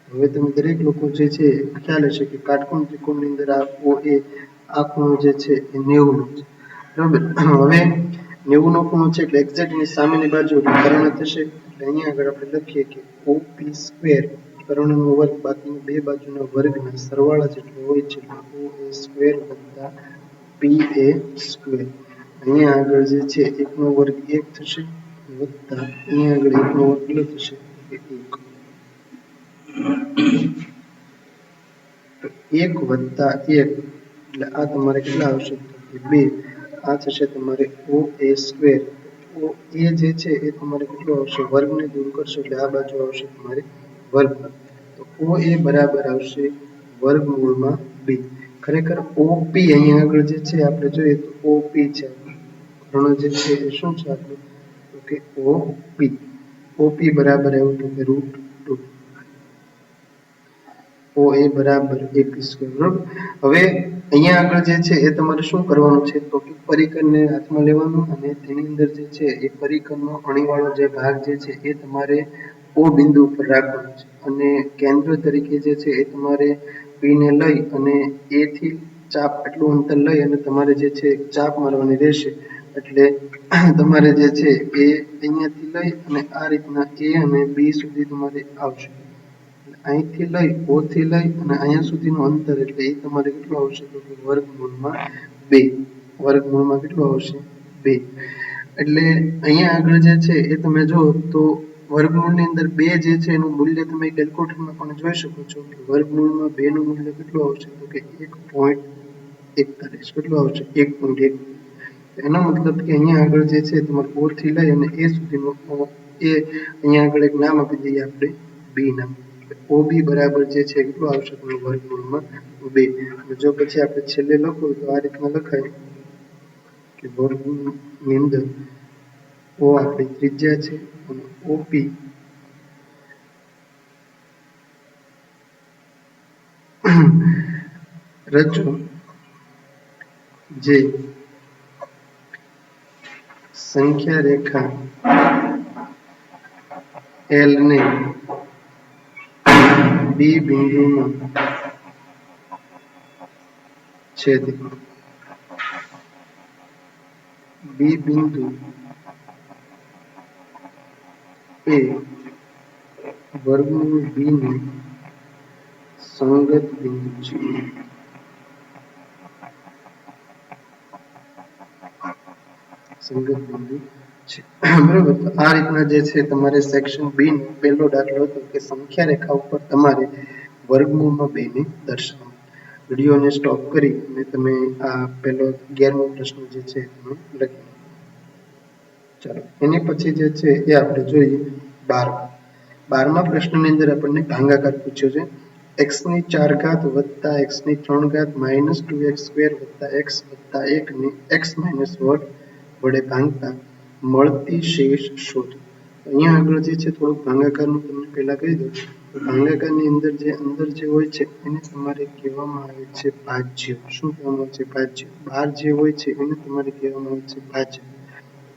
S1: હવે તમે દરેક લોકો જે છે ખ્યાલ હશે કે કાટકોણ ત્રિકોણની અંદર આ OA આ ખૂણો જે છે એ 90 છે બરાબર. હવે 90 નો ખૂણો છે એટલે એક્ઝેક્ટ એની સામેની બાજુ કર્ણ થશે એટલે અહીંયા આગળ આપણે લખીએ કે OP સ્ક્વેર કર્ણનો વર્ગ બાકીની બે બાજુના વર્ગના સરવાળા જેટલો હોય છે OA સ્ક્વેર વત્તા PA સ્ક્વેર. અહીંયા આગળ જે છે 1 નો વર્ગ 1 થશે વત્તા અહીંયા આગળ 1 નો વર્ગ કેટલો થશે 1. 1 વત્તા 1 એટલે આ તમારે કેટલા આવશે તો કે 2. આ થશે તમારે OA સ્ક્વેર. OA જે છે એ તમારે કેટલો આવશે વર્ગને દૂર કરશો એટલે આ બાજુ આવશે તમારે વર્ગ. તો OA બરાબર આવશે વર્ગમૂળમાં 2. ખરેખર OP અહીંયા આગળ જે છે આપણે જોઈએ તો OP છે કર્ણ જે છે એ શું છે આપણું તો કે OP બરાબર આવ્યું તો કે √2. OA બરાબર AP સ્ક્વેર બરાબર. હવે અહીંયા આગળ જે છે એ તમારે શું કરવાનું છે તો કે પરિકરને હાથમાં લેવાનું અને તેની અંદર જે છે એ પરિકરનો અણીવાળો જે ભાગ જે છે એ તમારે O બિંદુ ઉપર રાખવાનો છે અને કેન્દ્ર તરીકે જે છે એ તમારે P ને લઈ અને A થી ચાપ આટલું અંતર લઈ અને તમારે જે છે ચાપ મારવાની રહેશે એટલે તમારે જે છે એ અહીંયાથી લઈ અને આ રીતના A અને B સુધી તમારે આવશે. અહીંથી લઈ O થી લઈ અને અહીંયા સુધીનું અંતર એટલે એ તમારે કેટલું આવશે તો કે વર્ગમૂળમાં 2. વર્ગમૂળમાં કેટલું આવશે 2. એટલે અહીંયા આગળ જે છે એ તમે જો તો વર્ગમૂળની અંદર 2 જે છે એનું મૂલ્ય તમે કેલ્ક્યુલેટરમાં પણ જોઈ શકો છો કે વર્ગમૂળમાં 2 નું મૂલ્ય કેટલું આવશે તો કે 1.41. કેટલું આવશે 1.1. એનો મતલબ કે અહીંયા આગળ જે છે તમારે O થી લઈ અને A સુધીનું એ અહીંયા આગળ એક નામ આપી દઈએ આપણે B નામ. OB બરાબર જે છે કેટલું આવશે તમને વર્ગમૂળમાં 2. અને જો પછી આપણે છેલ્લે લખવું તો આ રીતના લખાય કે વર્ગની અંદર O આપણી ત્રિજ્યા છે અને OP રચો જે સંખ્યા રેખા L ને B બિંદુમાં છેદે. B બિંદુ એ વર્ગમૂળ B નું સંગત બિંદુ છે. બરાબર. તો આ રીતના જે છે તમારે સેક્શન B નો પહેલો દાખલો હતો કે સંખ્યા રેખા ઉપર તમારે વર્ગમૂળમાં 2 ને દર્શાવવાનું. વિડીયોને સ્ટોપ કરી અને તમે આ પહેલો 11મો પ્રશ્ન જે છે તમે લખી. ચાલો એની પછી જે છે એ આપણે જોઈએ 12મા પ્રશ્નની અંદર આપણને ભાગાકાર પૂછ્યો છે x ની 4 ઘાત વત્તા x ની 3 ઘાત માઇનસ 2x સ્ક્વેર વત્તા x વત્તા 1 ને x માઇનસ વર્ગ વડે ભાંગતા મળતી શેષ શોધો. અહીંયા આગળ જે છે થોડુંક ભાગાકારનું તમને પહેલા કહી દઉં. ભાગાકારની અંદર જે હોય છે એને તમારે કહેવામાં આવે છે ભાજ્ય. શું કહેવામાં આવે છે ભાજ્ય. બહાર જે હોય છે એને તમારે કહેવામાં આવે છે ભાજ્ય.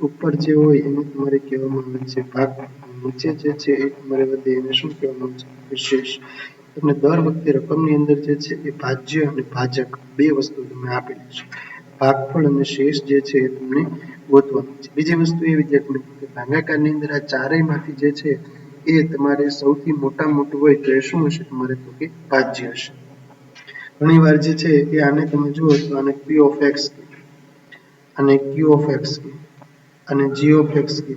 S1: ઉપર જે હોય એને તમારે કહેવામાં આવે છે ભાગ. નીચે જે છે એ તમારે વધે એને શું કહેવામાં આવે છે શેષ. તમને દર વખતે રકમની અંદર જે છે એ ભાજ્ય અને ભાજક બે વસ્તુ તમને આપેલી છે. ભાગફળ અને શેષ જે છે એ તમને ગોતવાનું છે. બીજી વસ્તુ એ વિદ્યાર્થી મિત્રો કે ભાગાકારની અંદર આ ચારેયમાંથી જે છે એ તમારે સૌથી મોટું હોય તો એ શું હશે તમારે તો કે ભાજ્ય હશે. ઘણી વાર જે છે એ આને તમે જુઓ તો આને P of x અને Q of x અને જી ઓફ એક્સ કે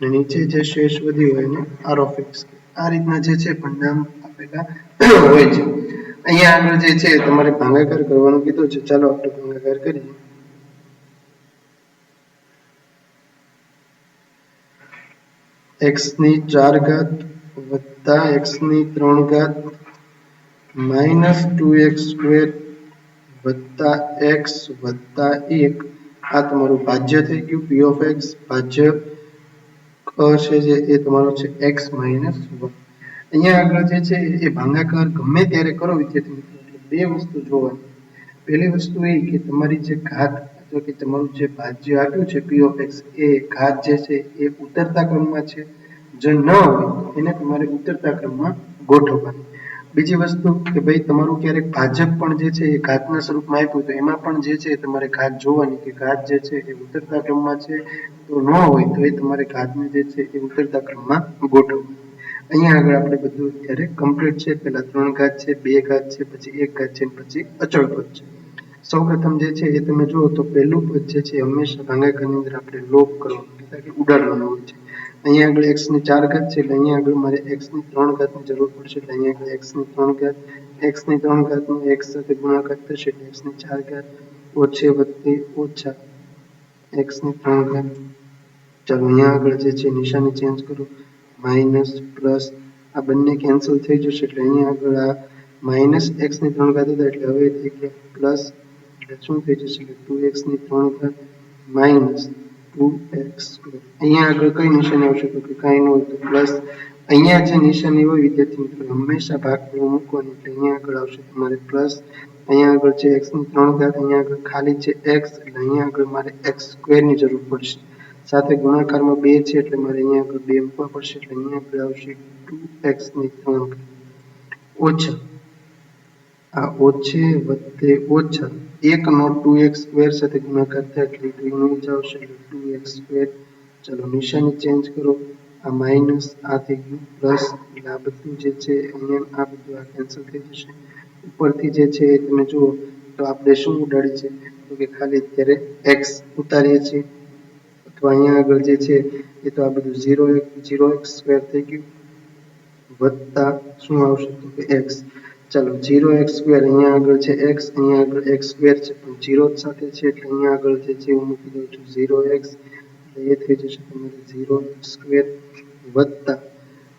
S1: અને નીચે જે શેષ વધ્યું હોય એને આર ઓફ એક્સ કે આ રીતના જે છે પરિણામ આપેલા હોય છે અહીંયા આગળ જે છે તમારે ભાગાકાર કરવાનું કીધું છે ચાલો આપણે ભાગાકાર કરીએ x ની 4 ઘાત વત્તા x ની 3 ઘાત માઇનસ 2x સ્ક્વેર વત્તા x વત્તા 1 આ તમારું ભાજ્ય થઈ ગયું p ઓફ x ભાજ્ય છે જે એ તમારો છે x માઇનસ 1 અહીંયા આગળ જે છે એ ભાગાકાર ગમે ત્યારે કરો વિદ્યાર્થી મિત્રો એટલે બે વસ્તુ જોવાની પહેલી વસ્તુ એ કે તમારી જે ઘાત અથવા કે તમારું જે ભાજ્ય આપ્યું છે p ઓફ x એ ઘાત જે છે એ ઉતરતા ક્રમમાં છે જો ન હોય તો એને તમારે ઉતરતા ક્રમમાં ગોઠવવાની બીજી વસ્તુ કે ભાઈ તમારું ક્યારેક ભાજક પણ જે છે એ ઘાતના સ્વરૂપમાં આપ્યું તો એમાં પણ જે છે તમારે ઘાત જોવાની કે ઘાત જે છે એ ઉતરતા ક્રમમાં છે તો ન હોય તો એ તમારે ઘાતને જે છે એ ઉતરતા ક્રમમાં ગોઠવવાની અહીંયા આગળ આપણે બધું અત્યારે કમ્પ્લીટ છે પહેલા 3 ઘાત છે 2 ઘાત છે પછી 1 ઘાત છે પછી અચળ પદ છે સૌપ્રથમ જે છે એ તમે જુઓ તો પહેલું પદ જે છે હંમેશા ભાગાકારની અંદર આપણે લોપ કરવાનું એટલે કે ઉડાડવાનું હોય છે અહીંયા આગળ x ની 4 ઘાત છે એટલે અહીંયા આગળ મારે x ની 3 ઘાતની જરૂર પડશે એટલે અહીંયા આગળ x ની 3 ઘાત x ની 3 ઘાતનો x સાથે ગુણાકાર થશે એટલે x ની 4 ઘાત ઓછે વત્તે ઓછા x ની 3 ઘાત ચાલો અહીંયા આગળ જે છે નિશાની ચેન્જ કરો માઇનસ પ્લસ આ બંને કેન્સલ થઈ જશે એટલે અહીંયા આગળ આ માઇનસ x ની 3 ઘાત હતા એટલે હવે થઈ ગયા પ્લસ એટલે શું થઈ જશે એટલે 2x ની 3 ઘાત માઇનસ 2x અહીંયા આગળ કઈ નિશાની આવશે તો કે કાંઈ ન હોય તો પ્લસ અહીંયા જે નિશાની હોય વિદ્યાર્થી મિત્રો હંમેશા ભાગફળ મૂકવાની એટલે અહીંયા આગળ આવશે તમારે પ્લસ અહીંયા આગળ છે x ની 3 ઘાત અહીંયા આગળ ખાલી છે x એટલે અહીંયા આગળ મારે x સ્ક્વેર ની જરૂર પડશે સાથે ગુણાકારમાં 2 છે એટલે મારે અહીંયા આગળ 2 મૂકવા પડશે એટલે અહીંયા આગળ આવશે 2x ની 3 ઘાત ઓછા આ ઓછે વત્તે ઓછા 1 નો 2x સ્ક્વેર સાથે ગુણાકાર થાય એટલે 2 નીચે આવશે એટલે 2x સ્ક્વેર ચલો નિશાની ચેન્જ કરો આ માઇનસ આ થઈ ગયું પ્લસ એટલે આ બધું જે છે અહીંયા આ બધું આ કેન્સલ થઈ જશે ઉપરથી જે છે એ તમે જુઓ તો આપણે શું ઉડાડી છે તો કે ખાલી અત્યારે x ઉતારીએ છીએ અથવા અહીંયા આગળ જે છે એ તો આ બધું 0x સ્ક્વેર થઈ ગયું વત્તા શું આવશે તો કે x ચાલો 0x સ્ક્વેર અહીંયા આગળ છે x અહીંયા આગળ x સ્ક્વેર છે પણ 0 સાથે છે એટલે અહીંયા આગળ જે છે હું મૂકી દઉં છું 0x એટલે એ થઈ જશે તમારે 0x સ્ક્વેર વત્તા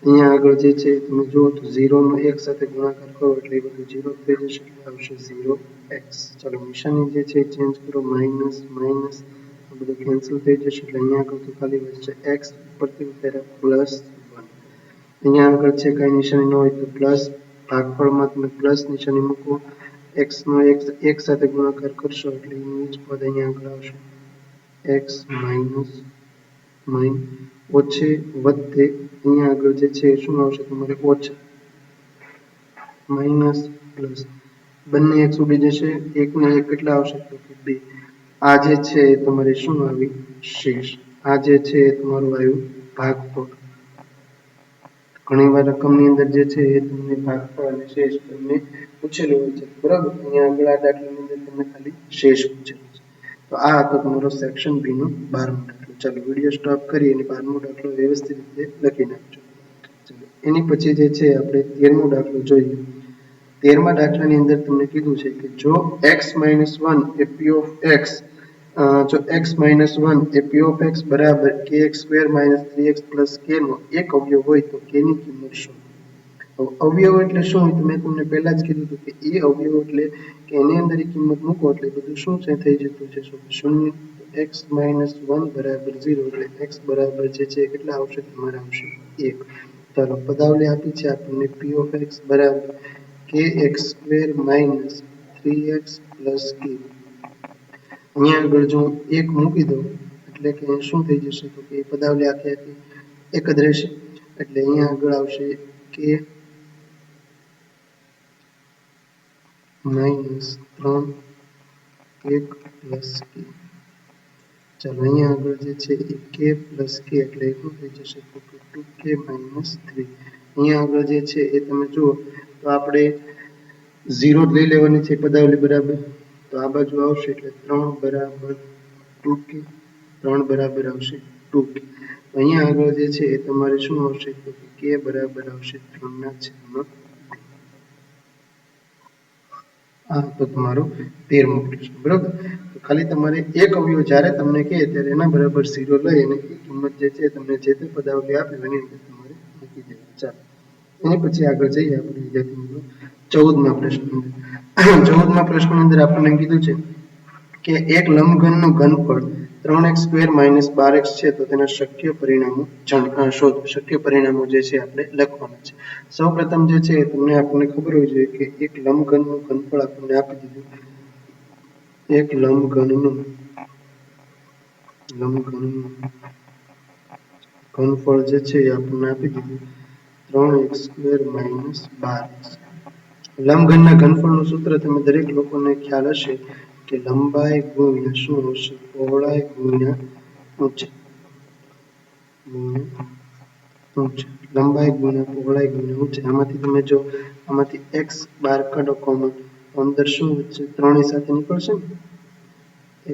S1: અહીંયા આગળ જે છે તમે જુઓ તો 0 નો 1 સાથે ગુણાકાર કરો એટલે એ બધું 0 થઈ જશે એટલે આવશે 0x ચાલો નિશાની જે છે ચેન્જ કરો માઇનસ માઇનસ આ બધું કેન્સલ થઈ જશે એટલે અહીંયા આગળ તો ખાલી વધશે x ઉપરથી ઉતાર્યા પ્લસ 1 અહીંયા આગળ છે કઈ નિશાની ન હોય તો પ્લસ ભાગફળમાં તમે પ્લસ નિશાની મૂકો x નો એક સાથે ગુણાકાર કરશો એટલે એનું જ પદ અહીંયા આગળ આવશે x માઇનસ ઓછે વત્તે અહીંયા આગળ જે છે શું આવશે તમારે ઓછા માઇનસ પ્લસ બંને x ઉડી જશે 1 ને 1 કેટલા આવશે તો કે 2 આ જે છે તમારે શું આવી શેષ આ જે છે તમારું આવ્યું ભાગફળ ઘણી વાર રકમની અંદર જે છે એ તમને ભાગફળ અને શેષ તમને પૂછેલું હોય છે બરાબર અહીંયા આગળ આ દાખલાની અંદર તમને ખાલી શેષ પૂછેલું છે તો આ હતો તમારો સેક્શન બી નો 12મો દાખલો ચાલો વિડીયો સ્ટોપ કરી અને 12મો દાખલો વ્યવસ્થિત રીતે લખી નાખજો ચાલો એની પછી જે છે આપણે 13મો દાખલો જોઈએ 13મા દાખલાની અંદર તમને કીધું છે કે જો x - 1 A p of x જો x - 1 A p of x બરાબર kx સ્ક્વેર - 3x k નો એક અવયવ હોય તો k ની કિંમત શું અવયવ એટલે શું હોય તો મેં તમને પહેલા જ કીધું હતું કે એ અવયવ એટલે કે એની અંદર એ કિંમત મૂકો એટલે બધું શું છે થઈ જતું છે શૂન્ય x - 1 બરાબર 0 એટલે x બરાબર જે છે કેટલા આવશે તમારે આવશે 1 ચાલો પદાવલી આપી છે આપણને p of x બરાબર kx સ્ક્વેર - 3x k અહીંયા આગળ જો 1 મૂકી દઉં એટલે કે શું થઈ જશે તો કે પદાવલી આખી એક જ રહેશે એટલે અહીંયા આગળ આવશે k -3 1 પ્લસ k ચાલો અહીંયા આગળ જે છે એ k પ્લસ k એટલે શું થઈ જશે તો કે 2k - 3 અહીંયા આગળ જે છે એ તમે જુઓ તો આપણે 0 લઈ લેવાની છે પદાવલી બરાબર તો આ બાજુ આવશે એટલે 3 બરાબર 2k 3 બરાબર આવશે 2k। અહીંયા આગળ જે છે એ તમારે શું આવશે તો k બરાબર આવશે 3/2। આ તો તમારો 13મો પ્રશ્ન બરાબર। તો ખાલી તમારે એક અવયવ જ્યારે તમને કહે ત્યારે એના બરાબર 0 લઈ અને એ કિંમત જે છે તમને જે તે પદાવલી આપે એની અંદર તમારે મૂકી દેવાની। ચાલો એની પછી આગળ જઈએ આપણે વિદ્યાર્થી મિત્રો 14મા પ્રશ્ન અંદર। 14મા પ્રશ્નની અંદર આપણને કીધું છે કે એક લંબઘનનું ઘનફળ 3x² - 12x છે તો તેના શક્ય પરિણામો શોધો। શક્ય પરિણામો જે છે આપણે લખવાના છે। સૌપ્રથમ જે છે તમને આપણને ખબર હોવી જોઈએ કે એક લંબઘનનું ઘનફળ આપણને આપી દીધું। એક લંબઘનનું ઘનફળ જે છે એ આપણને આપી દીધું 3x² - 12x। લંબઘનના ઘનફળનું સૂત્ર તમે દરેક લોકોને ખ્યાલ હશે કે લંબાઈ ગુણ્યા શું હશે પહોળાઈ ગુણ્યા ઊંચાઈ। લંબાઈ ગુણ્યા પહોળાઈ ગુણ્યા ઊંચાઈ। આમાંથી તમે જો આમાંથી x બહાર કાઢો કોમન તો અંદર શું વધશે 3 ની સાથે નીકળશે ને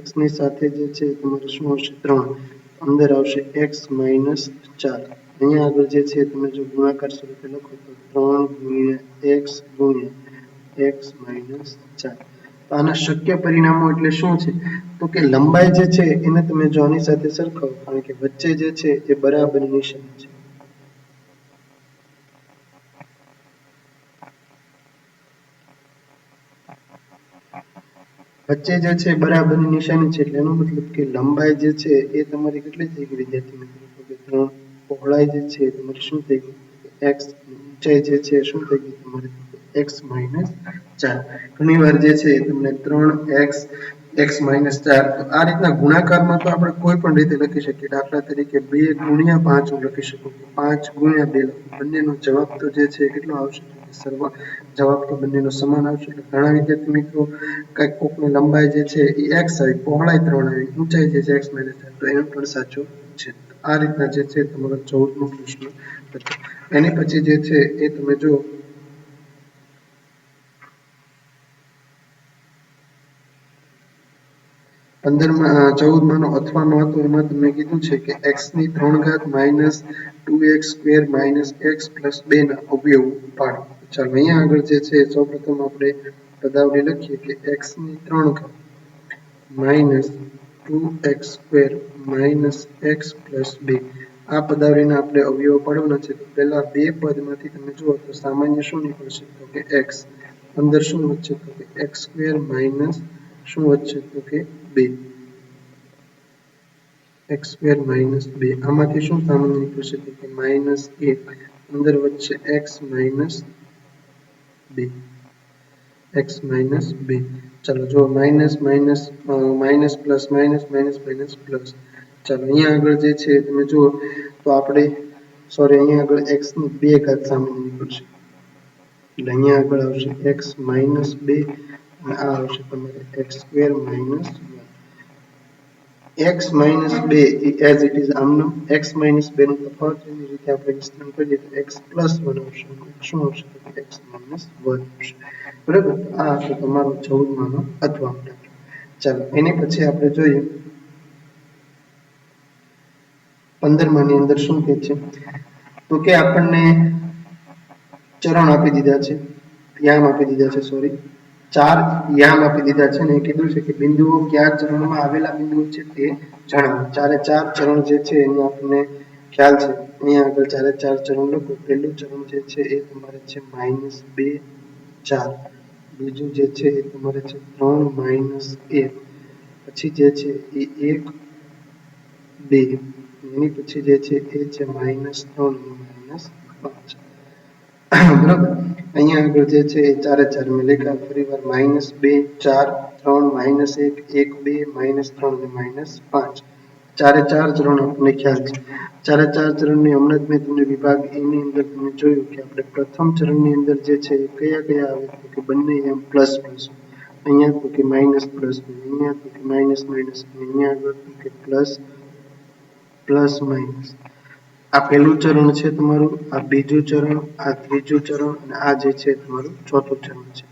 S1: x ની સાથે જે છે તમારે શું આવશે 3 અંદર આવશે x - 4। અહીંયા આગળ જે છે તમે જો ગુણાકાર સ્વરૂપે લખો તો 3 ગુણ્યા x ગુણ્યા x - 4। તો આના શક્ય પરિણામો એટલે શું છે તો કે લંબાઈ જે છે એને તમે જો આની સાથે સરખાવો કારણ કે વચ્ચે જે છે એ બરાબર નિશાની છે। વચ્ચે જે છે બરાબરની નિશાની છે એટલે એનો મતલબ કે લંબાઈ જે છે એ તમારી કેટલી થઈ ગઈ વિદ્યાર્થી મિત્રો તો કે 3। પહોળાઈ જે છે તમારી શું થઈ ગઈ x। ઊંચાઈ જે છે શું થઈ ગઈ તમારી x - 4। ઘણીવાર જે છે તમને 3x x - 4 તો આ રીતના ગુણાકારમાં તો આપણે કોઈ પણ રીતે લખી શકીએ। દાખલા તરીકે 2 ગુણ્યા 5 હું લખી શકું 5 ગુણ્યા 2 લખું બંનેનો જવાબ તો જે છે કેટલો આવશે જવાબ તો બંનેનો સમાન આવશે। એટલે ઘણા વિદ્યાર્થી મિત્રો કંઈક કોકની લંબાઈ જે છે એ x આવી પહોળાઈ 3 આવી ઊંચાઈ જે છે x - 4 તો એનો પણ સાચો છે। આ રીતના જે છે તમારો 14મો પ્રશ્ન હતો। એની પછી જે છે એ તમે જો 14માનો અથવાનો હતો એમાં તમને કીધું છે કે x ની 3 ઘાત - 2x² - x + 2 ના અવયવો પાડો। ચાલો અહીંયા આગળ જે છે સૌપ્રથમ આપણે પદાવલી લખીએ કે x ની 3 ઘાત - 2x² - x + 2 આ પદાવલીના આપણે અવયવો પાડવાના છે। તો પહેલા બે પદમાંથી તમે જુઓ તો સામાન્ય શું નીકળશે તો કે x અંદર શું વધશે તો કે x² - શું વધશે તો કે 2 x² - 2 આમાંથી શું સામાન્ય નીકળશે તો કે -1 અંદર વધશે x - 2 x - 2 ચાલો જો minus minus minus plus minus minus minus plus. ચાલો અહીંયા આગળ જે છે તમે જુઓ તો આપણે અહીંયા આગળ x ની 2 ઘાત સામાન્ય નીકળશે એટલે અહીંયા આગળ આવશે x - 2 અને આ આવશે તમારે x² - 1 x - 2 એ એઝ ઇટ ઇઝ આમનો x - 2 નો તફાવત એની રીતે આપણે વિસ્તરણ કરીએ તો x + 1 આવશે શું આવશે તો કે x - 1 આવશે બરાબર। આ હતો તમારો 14માનો અથવાનો દાખલો। ચાલો એની પછી આપણે જોઈએ 15માની અંદર શું કહે છે તો કે આપણને ચરણ આપી દીધા છે યામ આપી દીધા છે સોરી 4 યામ આપી દીધા છે ને એ કીધું છે કે બિંદુઓ કયા ચરણમાં આવેલા બિંદુઓ છે તે જણાવો। 4 ચરણ જે છે એનો આપણને ખ્યાલ છે અહીંયા આગળ 4 ચરણ લખો। પહેલું ચરણ જે છે એ તમારે છે -2 4 બીજું જે છે એ તમારે છે 3 - 1 પછી જે છે એ 1 2 એની પછી જે છે એ છે -3 અને -5 બરાબર। અહીંયા આગળ જે છે એ 4 મેં લખ્યા ફરીવાર -2 4 3 -1 1 2 -3 અને -5 4 ચરણ આપણને ખ્યાલ છે। 4 ચરણની હમણાં જ મેં તમને વિભાગ એની અંદર તમે જોયું કે આપણે પ્રથમ ચરણની અંદર જે છે એ કયા કયા આવે તો કે બંને એમ પ્લસ પ્લસ અહીંયા તો કે માઇનસ પ્લસ અહીંયા તો કે માઇનસ માઇનસ અહીંયા આગળ તો કે પ્લસ પ્લસ માઇનસ। આ પહેલું ચરણ છે તમારું આ બીજું ચરણ આ ત્રીજું ચરણ અને આ જે છે તમારું ચોથું ચરણ છે।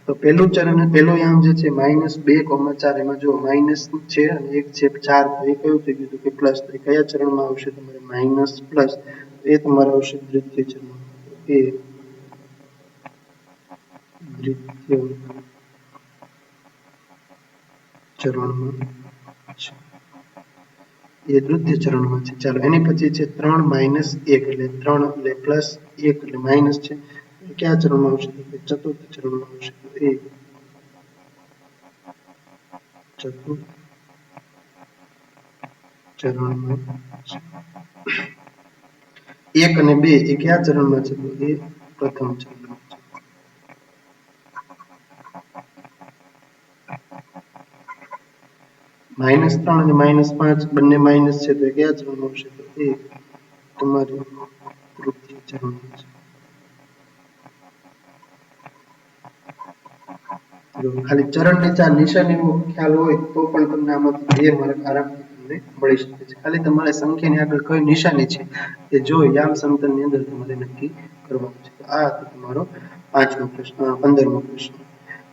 S1: તો પહેલું ચરણ પહેલો યામ જે છે -2,4 એમાં જો માઇનસ છે અને 1/4 તો એ કયું થઈ ગયું કે પ્લસ. તો કયા ચરણમાં આવશે તમારે માઇનસ પ્લસ, એ તમારે આવશે દ્વિતીય ચરણમાં. એ દ્વિતીય ચરણમાં છે, એ દ્વિતીય ચરણમાં છે. ચાલો એની પછી છે 3 - 1 એટલે 3 એટલે પ્લસ 1 એટલે માઇનસ છે. એ કયા ચરણમાં આવશે તો ચતુર્થ ચરણમાં આવશે. તો એ ચતુર્થ ચરણમાં છે. 1 અને 2 એ કયા ચરણમાં છે તો એ પ્રથમ ચરણમાં છે. -3 અને -5 બંને માઇનસ છે તો એ કયા ચરણમાં આવશે તો એ તમારી તૃતીય ચરણમાં છે. ખાલી ચરણની ચાર નિશાનીનો ખ્યાલ હોય તો પણ તમને આમાંથી 2 માર્ક આરામથી તમને મળી શકે છે. ખાલી તમારે સંખ્યાની આગળ કઈ નિશાની છે એ જોઈ યામ સમતલની અંદર તમારે નક્કી કરવાનું છે. આ હતો તમારો 5મો પ્રશ્ન 15મો પ્રશ્ન.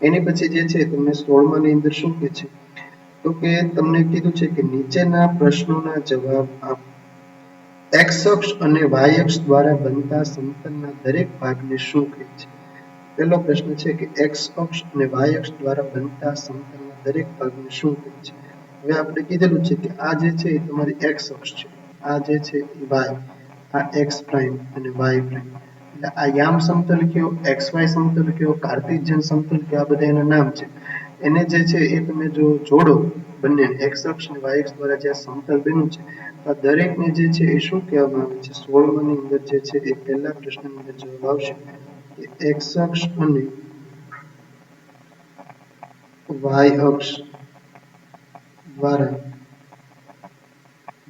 S1: એની પછી જે છે તમને 16મા ની અંદર શું કહે છે તો કે તમને કીધું છે કે નીચેના પ્રશ્નોના જવાબ આપો. x અક્ષ અને y અક્ષ દ્વારા બનતા સમતલના દરેક ભાગને શું કહે છે? પહેલો પ્રશ્ન છે કે x અક્ષ અને y અક્ષ દ્વારા બનતા સમતલના દરેક ભાગને શું કહે છે? હવે આપણે કીધેલું છે કે આ જે છે એ તમારી x અક્ષ છે, આ જે છે એ y, આ x પ્રાઇમ અને y પ્રાઇમ. એટલે આ યામ સમતલ કયો, xy સમતલ કયો, કાર્ટેશિયન સમતલ કયો, આ બધા એના નામ છે. એને જે છે એ તમે જો જોડો બંને x અક્ષ અને y અક્ષ દ્વારા જે સમતલ બન્યું છે તો આ દરેકને જે છે એ શું કહેવામાં આવે છે? 16મા ની અંદર જે છે એ પહેલા પ્રશ્નની અંદર જવાબ આવશે કે x અક્ષ અને y અક્ષ દ્વારા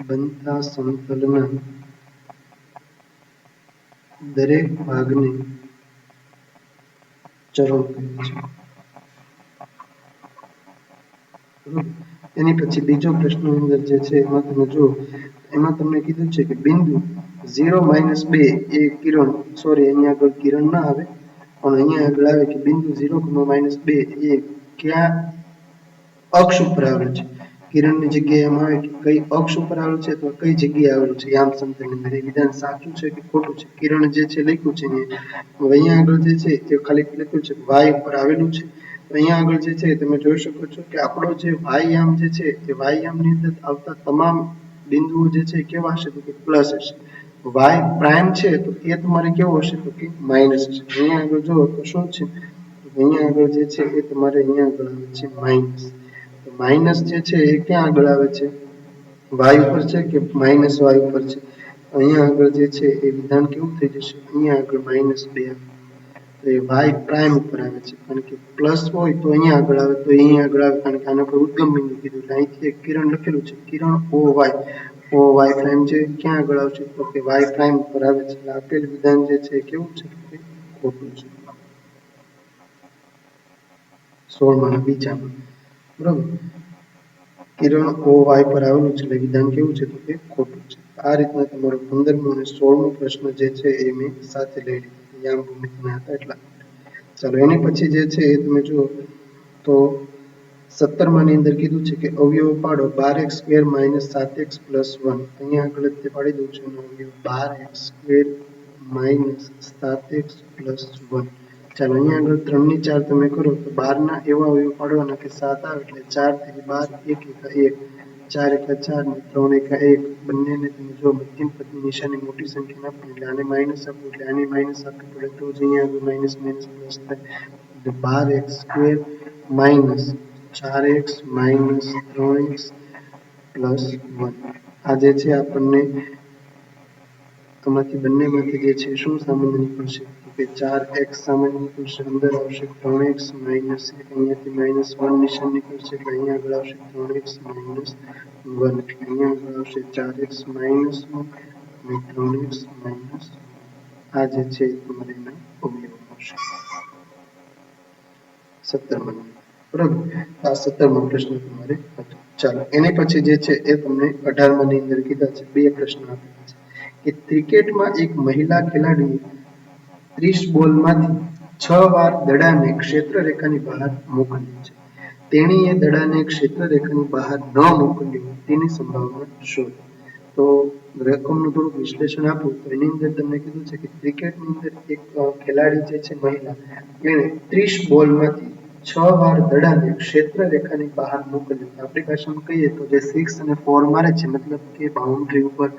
S1: બનતા સમતલના દરેક ભાગને ચરણ કહે છે. એની પછી બીજો પ્રશ્નની અંદર જે છે એમાં તમે જુઓ, એમાં તમને કીધું છે કે બિંદુ 0 - 2 એ કિરણ, સોરી અહીંયા આગળ કિરણ ના આવે પણ અહીંયા આગળ આવે કે બિંદુ 0, -2 એ કયા અક્ષ ઉપર આવેલું છે? કિરણની જગ્યાએ એમ આવે કે કઈ અક્ષ ઉપર આવેલું છે તો કઈ જગ્યાએ આવેલું છે યામ સમતલની અંદર. એ વિધાન સાચું છે કે ખોટું છે? કિરણ જે છે લખ્યું છે અહીંયા આગળ જે છે એ ખાલી લખ્યું છે y ઉપર આવેલું છે. અહીંયા આગળ જે છે તમે જોઈ શકો છો કે આપણો જે y યામ જે છે એ y યામની અંદર આવતા તમામ બિંદુઓ જે છે કેવા હશે તો કે પ્લસ હશે. y પ્રાઇમ છે તો એ તમારે કેવો હશે તો કે માઇનસ હશે. અહીંયા આગળ જુઓ તો શું છે, અહીંયા આગળ જે છે એ તમારે અહીંયા આગળ આવે છે માઇનસ. તો માઇનસ જે છે એ ક્યાં આગળ આવે છે? y ઉપર છે કે માઇનસ y ઉપર છે? અહીંયા આગળ જે છે એ વિધાન કેવું થઈ જશે? અહીંયા આગળ -2 તો એ y પ્રાઇમ ઉપર આવે છે. કારણ કે પ્લસ હોય તો અહીંયા આગળ આવે, તો અહીંયા આગળ આવે કારણ કે આને આપણે ઉદ્ગમ બિંદુ કીધું. એટલે અહીંથી એક કિરણ લખેલું છે, કિરણ OY પ્રાઇમ છે ક્યાં આગળ આવશે તો કે y પ્રાઇમ ઉપર આવે છે. એટલે આપેલ વિધાન જે છે એ કેવું છે કે ખોટું છે. 16માના બીજામાં બરોબર, કિરણ OY પર આવેલું છે એટલે વિધાન કેવું છે તો કે ખોટું છે. આ રીતના તમારો 15મો અને 16મો પ્રશ્ન જે છે એ મેં સાથે લઈ લીધા યામ ભૂમિતિના હતા એટલા. ચાલો એની પછી જે છે એ તમે જુઓ તો 17મા ની અંદર કીધું છે કે અવયવો પાડો 12x² - 7x + 1. અહીંયા આગળ તે પાડી દઉં છું એનો અવયવ 12x² - 7x + 1. ચાલો અહીંયા આગળ 3 ની 4 તમે કરો તો 12 ના એવા અવયવ પાડવાના કે 7 આવે એટલે 4 થી 12, 1 એકા 1, 4 એકા 4 ને 3 એકા 1. બંનેને તમે જો મધ્યમ પદની નિશાની મોટી સંખ્યાના આપો એટલે આને માઇનસ આપો એટલે આને માઇનસ આપવું પડે તો જ અહીંયા આગળ માઇનસ પ્લસ થાય. એટલે 12x² - 4x - 3x + 1. આ જે છે આપણને આમાંથી બંનેમાંથી જે છે શું સામાન્ય નીકળશે તો કે 4x સામાન્ય નીકળશે, અંદર આવશે 3x - 1, અહીંયાથી -1 નિશાન નીકળશે એટલે અહીંયા આગળ આવશે 3x - 1, અહીંયા આગળ આવશે 4x - 1 અને 3x - આ જે છે તમારે એના અવયવો આવશે 17માં. બરાબર, આ 17મો પ્રશ્ન તમારે હતો. ચાલો એની પછી જે છે એ તમને 18મા ની અંદર કીધા છે બે પ્રશ્ન આપેલા છે કે ક્રિકેટમાં એક મહિલા ખેલાડીએ 30 બોલમાંથી 6 વાર દડાને ક્ષેત્ર રેખાની બહાર મોકલ્યું છે. તેણીએ દડાને ક્ષેત્ર રેખાની બહાર ન મોકલ્યું તેની સંભાવના શોધો. તો રકમનું થોડુંક વિશ્લેષણ આપું તો એની અંદર તમને કીધું છે કે ક્રિકેટની અંદર એક ખેલાડી જે છે મહિલા એને 30 બોલમાંથી 6 વાર દડાને ક્ષેત્ર રેખાની બહાર મોકલ્યું. આપણી ભાષામાં કહીએ તો જે 6 અને 4 મારે છે મતલબ કે બાઉન્ડ્રી ઉપર,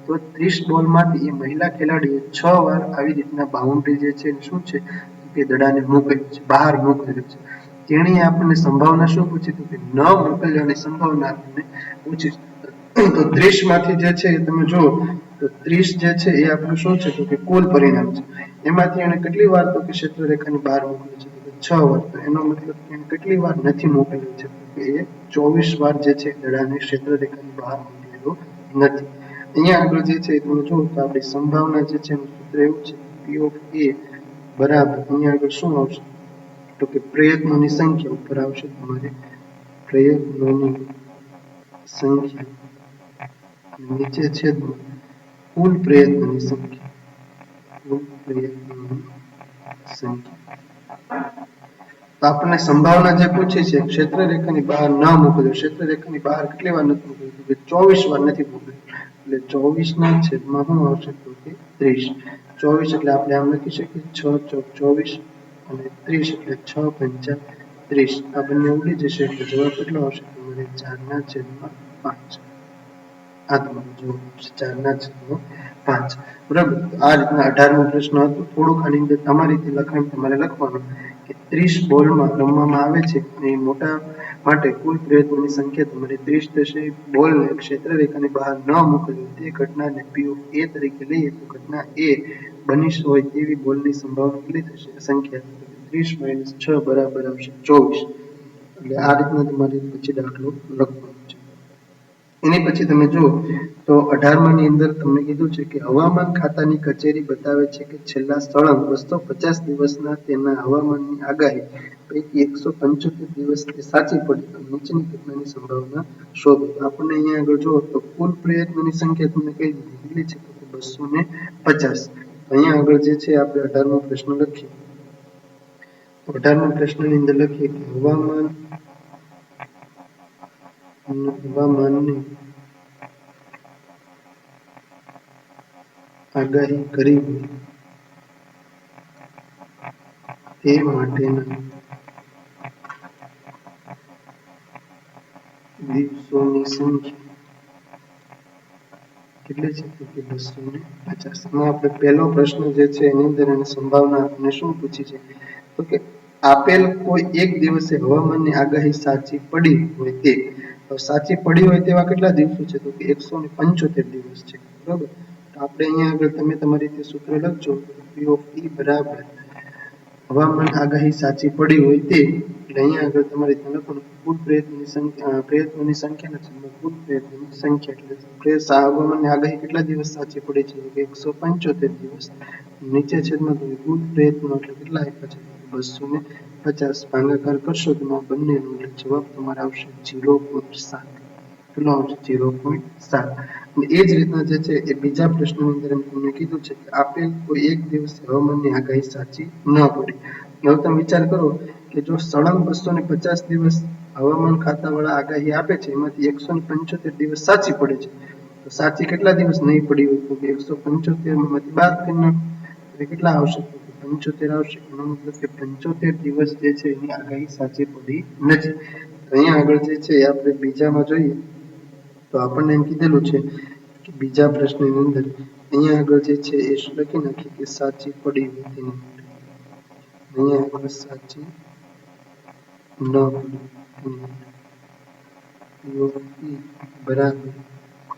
S1: તો 30 બોલમાંથી એ મહિલા ખેલાડીએ 6 વાર આવી રીતના બાઉન્ડ્રી જે છે શું છે કે દડાને મોકલ્યું છે, બહાર મોકલ્યું છે. તેણીએ આપણને સંભાવના શું પૂછી તો કે ન મોકલવાની સંભાવના આપણને પૂછી. તો 30 માંથી જે છે તમે જુઓ તો 30 જે છે એ આપણું શું છે તો કે કુલ પરિણામ છે. એમાંથી એને કેટલી વાર તો કે ક્ષેત્ર રેખાની બહાર મોકલ્યું છે તો કે 6 વાર. તો એનો મતલબ કે એને કેટલી વાર નથી મોકલ્યું છે તો કે એ 24 વાર જે છે દડાને ક્ષેત્ર રેખાની બહાર મોકલેલો નથી. અહીંયા આગળ જે છે તમે જુઓ તો આપણી સંભાવના જે છે એનું સૂત્ર એવું છે P of A બરાબર અહીંયા આગળ શું આવશે તો કે પ્રયત્નોની સંખ્યા ઉપર આવશે તમારે પ્રયત્નોની સંખ્યા નીચે છેદમાં કુલ પ્રયત્નોની સંખ્યા, કુલ પ્રયત્નોની સંખ્યા. તો આપણને સંભાવના જે પૂછી છે ક્ષેત્ર રેખાની બહાર ન મોકલ્યું, ક્ષેત્ર રેખાની બહાર કેટલી વાર નથી મોકલ્યું તો કે 24 વાર નથી મોકલ્યું. એટલે 24 ના છેદમાં શું આવશે તો કે 30. 24 એટલે આપણે આમ લખી શકીએ 6 ચોક 24 અને 30 એટલે 6 પંચા 30. આ બંને ઉડી જશે એટલે જવાબ કેટલો આવશે તમારે 4 ના છેદમાં 5. આ તમારો જવાબ આવશે 4 ના છેદમાં 5. બરાબર. આ રીતના 18મો પ્રશ્ન હતો. થોડુંક આની અંદર તમારી રીતે લખાણ તમારે લખવાનું કે 30 બોલમાં રમવામાં આવે છે એ મોટા માટે કુલ પ્રયત્નોની સંખ્યા તમારે 30 થશે. બોલને ક્ષેત્ર રેખાની બહાર ન મોકલ્યો તે ઘટનાને P of A તરીકે લઈએ તો ઘટના A બની હોય તેવી બોલની સંભાવના કેટલી થશે સંખ્યા 30 - 6 બરાબર આવશે 24. એટલે આ રીતના તમારે પછી દાખલો લખવાનો છે. એની પછી તમે જુઓ તો 18માની અંદર તમને કીધું છે કે હવામાન ખાતાની કચેરી બતાવે છે કે છેલ્લા સળંગ 250 દિવસના તેના હવામાનની આગાહી પૈકી 175 દિવસ તે સાચી પડી તો નીચેની ઘટનાની સંભાવના શોધો. આપણને અહીંયા આગળ જુઓ તો કુલ પ્રયત્નોની સંખ્યા તમને કઈ દીધી કેટલી છે તો 250. અહીંયા આગળ જે છે આપણે 18મો પ્રશ્ન લખીએ તો 18મા પ્રશ્નની અંદર લખીએ કે હવામાનની આગાહી કરી હોય તે માટેના દિવસોની સંખ્યા કેટલી છે તો કે 250. એમાં આપણે પહેલો પ્રશ્ન જે છે એની અંદર એની સંભાવના આપણને શું પૂછી છે તો કે આપેલ કોઈ એક દિવસે હવામાનની આગાહી સાચી પડી હોય તે સાચી પડી હોય તેવા કેટલા દિવસો છે તો કે 175 દિવસ છે. બરાબર. તો આપણે અહીંયા આગળ તમે તમારી રીતે સૂત્ર લખજો P of E બરાબર હવામાન આગાહી સાચી પડી હોય તે એટલે અહીંયા આગળ તમારે લખવાનું કુલ પ્રયત્નોની સંખ્યા નથી કુલ પ્રયત્નોની સંખ્યા એટલે હવામાનની આગાહી કેટલા દિવસ સાચી પડી છે કે 175 દિવસ. નીચે છેદમાં તમે કુલ પ્રયત્નો એટલે કેટલા આપ્યા છે 250 ભાગાકાર કરશો તો બંનેનો એટલે જવાબ તમારે આવશે 0.7. કેટલો આવશે 0.7. અને એ જ રીતના જે છે એ બીજા પ્રશ્નની અંદર તમને કીધું છે કે આપેલ કોઈ એક દિવસ હવામાનની આગાહી સાચી ન પડી. હવે તમે વિચાર કરો કે જો સળંગ 250 દિવસ હવામાન ખાતાવાળા આગાહી આપે છે એમાંથી 175 દિવસ સાચી પડે છે તો સાચી કેટલા દિવસ નહીં પડી હોય તો કે 175 માંથી બાદ કરી નાખો એટલે કેટલા આવશે તો કે 75 આવશે. એનો મતલબ કે 75 દિવસ જે છે એની આગાહી સાચી પડી નથી. અહીંયા આગળ જે છે એ આપણે બીજામાં જોઈએ તો આપણને એમ કીધેલું છે કે બીજા પ્રશ્નની અંદર અહીંયા આગળ જે છે એ લખી નાખીએ કે સાચી પડી હોય તેની માટે અહીંયા આગળ સાચી ન પડી બરાબર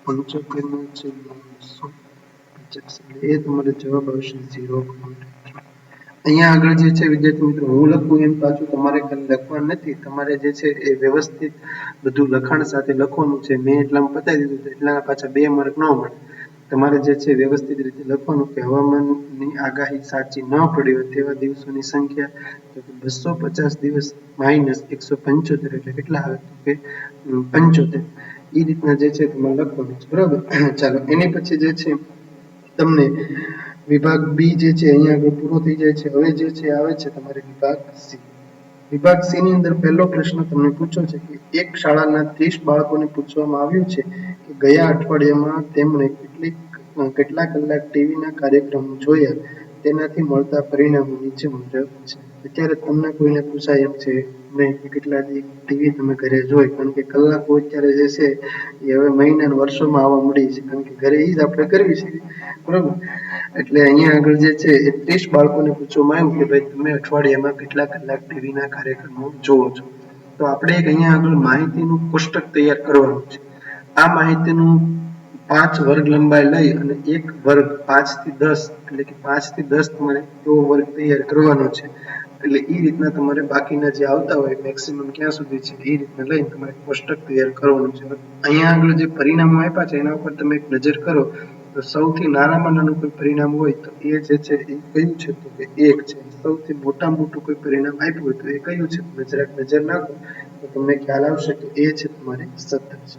S1: 75/250 એ તમારો જવાબ આવશે 0.3. અહીંયા આગળ જે છે વિદ્યાર્થી મિત્રો હું લખું એમ પાછું તમારે ખાલી લખવાનું નથી, તમારે જે છે એ વ્યવસ્થિત બધું લખાણ સાથે લખવાનું છે. મેં એટલામાં પતાવી દીધું એટલાના પાછા 2 માર્ક ન મળે. તમારે જે છે વ્યવસ્થિત રીતે લખવાનું કે હવામાનની આગાહી સાચી ન પડી હોય તેવા દિવસોની સંખ્યા તો કે 250 દિવસ માઇનસ 175 એટલે કેટલા આવે તો કે 75. એ રીતના જે છે તમારે લખવાનું છે. બરાબર. ચાલો એની પછી જે છે તમને વિભાગ બી જે છે અહીંયા આગળ પૂરો થઈ જાય છે. હવે જે છે આવે છે તમારે વિભાગ સી. વિભાગ સી ની અંદર પહેલો પ્રશ્ન તમને પૂછ્યો છે કે એક શાળાના 30 બાળકોને પૂછવામાં આવ્યું છે કે ગયા અઠવાડિયામાં તેમણે કેટલા કલાક ટીવીના કાર્યક્રમો જોયા, તેનાથી મળતા પરિણામો નીચે મુજબ છે. અત્યારે તમને કોઈને પૂછાય એમ છે નહીં કે કેટલા ટીવી તમે ઘરે જોઈ, કારણ કે કલાકો અત્યારે જે છે એ હવે મહિના અને વર્ષોમાં આવવા મળી છે, કારણ કે ઘરે એ જ આપણે કરવી છે, બરોબર. એટલે અહીંયા આગળ જે છે એ 30 બાળકોને પૂછવામાં આવ્યું કે ભાઈ તમે અઠવાડિયામાં કેટલા કલાક ટીવીના કાર્યક્રમો જોવો છો. તો આપણે એક અહીંયા આગળ માહિતીનું કોષ્ટક તૈયાર કરવાનું છે. આ માહિતીનું 5 વર્ગ લંબાઈ લઈ અને એક વર્ગ 5 થી 10 એટલે કે 5 થી 10 તમારે એવો વર્ગ તૈયાર કરવાનો છે. એટલે એ રીતના તમારે બાકીના જે આવતા હોય મેક્સિમમ ક્યાં સુધી છે એ રીતના લઈને તમારે કોષ્ટક તૈયાર કરવાનું છે. અહીંયા આગળ જે પરિણામો આપ્યા છે એના ઉપર તમે એક નજર કરો તો સૌથી નાનામાં નાનું કોઈ પરિણામ હોય તો એ જે છે એ કયું છે તો કે 1 છે. સૌથી મોટામાં મોટું કોઈ પરિણામ આપ્યું હોય તો એ કયું છે, તમે જરાક નજર નાખો તો તમને ખ્યાલ આવશે કે એ છે તમારે 17 છે.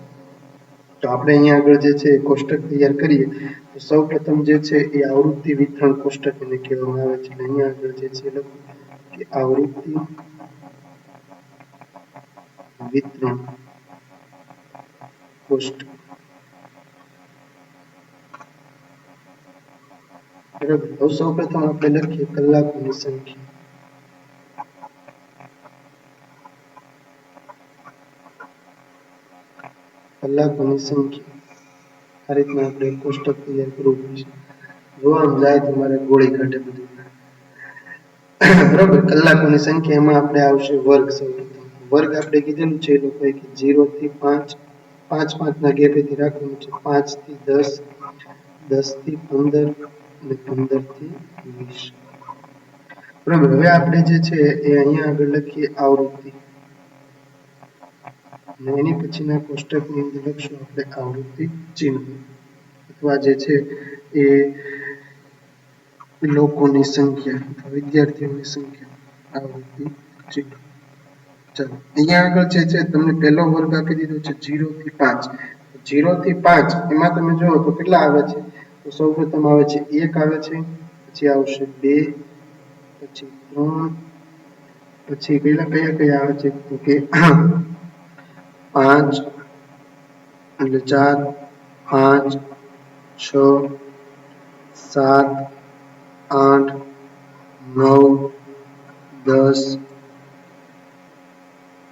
S1: તો આપણે અહીંયા આગળ જે છે કોષ્ટક તૈયાર કરીએ તો સૌપ્રથમ જે છે એ આવૃત્તિ વિતરણ કોષ્ટક એને કહેવામાં આવે છે. અહીંયા આગળ જે છે લખો કે આવૃત્તિ વિતરણ કોષ્ટક. બરાબર. તો સૌપ્રથમ આપણે લખીએ કલાકોની સંખ્યા. કલાકોની સંખ્યા આ રીતના આપણે કોષ્ટક તૈયાર કરવું પડશે. જોવાનું જાય તમારે ગોળી કાઢે બધું. બરાબર. કલાકોની સંખ્યામાં આપણે આવશે વર્ગ. સૌપ્રથમ વર્ગ આપણે કીધેલું છે એ લોકોએ કે 0 થી 5, 5 5 ના ગેપેથી રાખવાનું છે. 5 થી 10, 10 થી 15 અને 15 થી 20. બરાબર. હવે આપણે જે છે એ અહીંયા આગળ લખીએ આવૃત્તિ, અને એની પછીના કોષ્ટકની અંદર લખશું આપણે આવૃત્તિ ચિહ્ન, અથવા જે છે એ લોકોની સંખ્યા અથવા વિદ્યાર્થીઓની સંખ્યા, આવૃત્તિ ચિહ્ન. ચાલો અહીંયા આગળ જે છે તમને પહેલો વર્ગ આપી દીધો છે 0 થી 5. 0 થી 5 એમાં તમે જુઓ તો કેટલા આવે છે, તો સૌપ્રથમ આવે છે 1 આવે છે, પછી આવશે 2, પછી 3, પછી કયા કયા આવે છે તો કે 5 એટલે 4, 5, 6, 7, 8, 9, 10,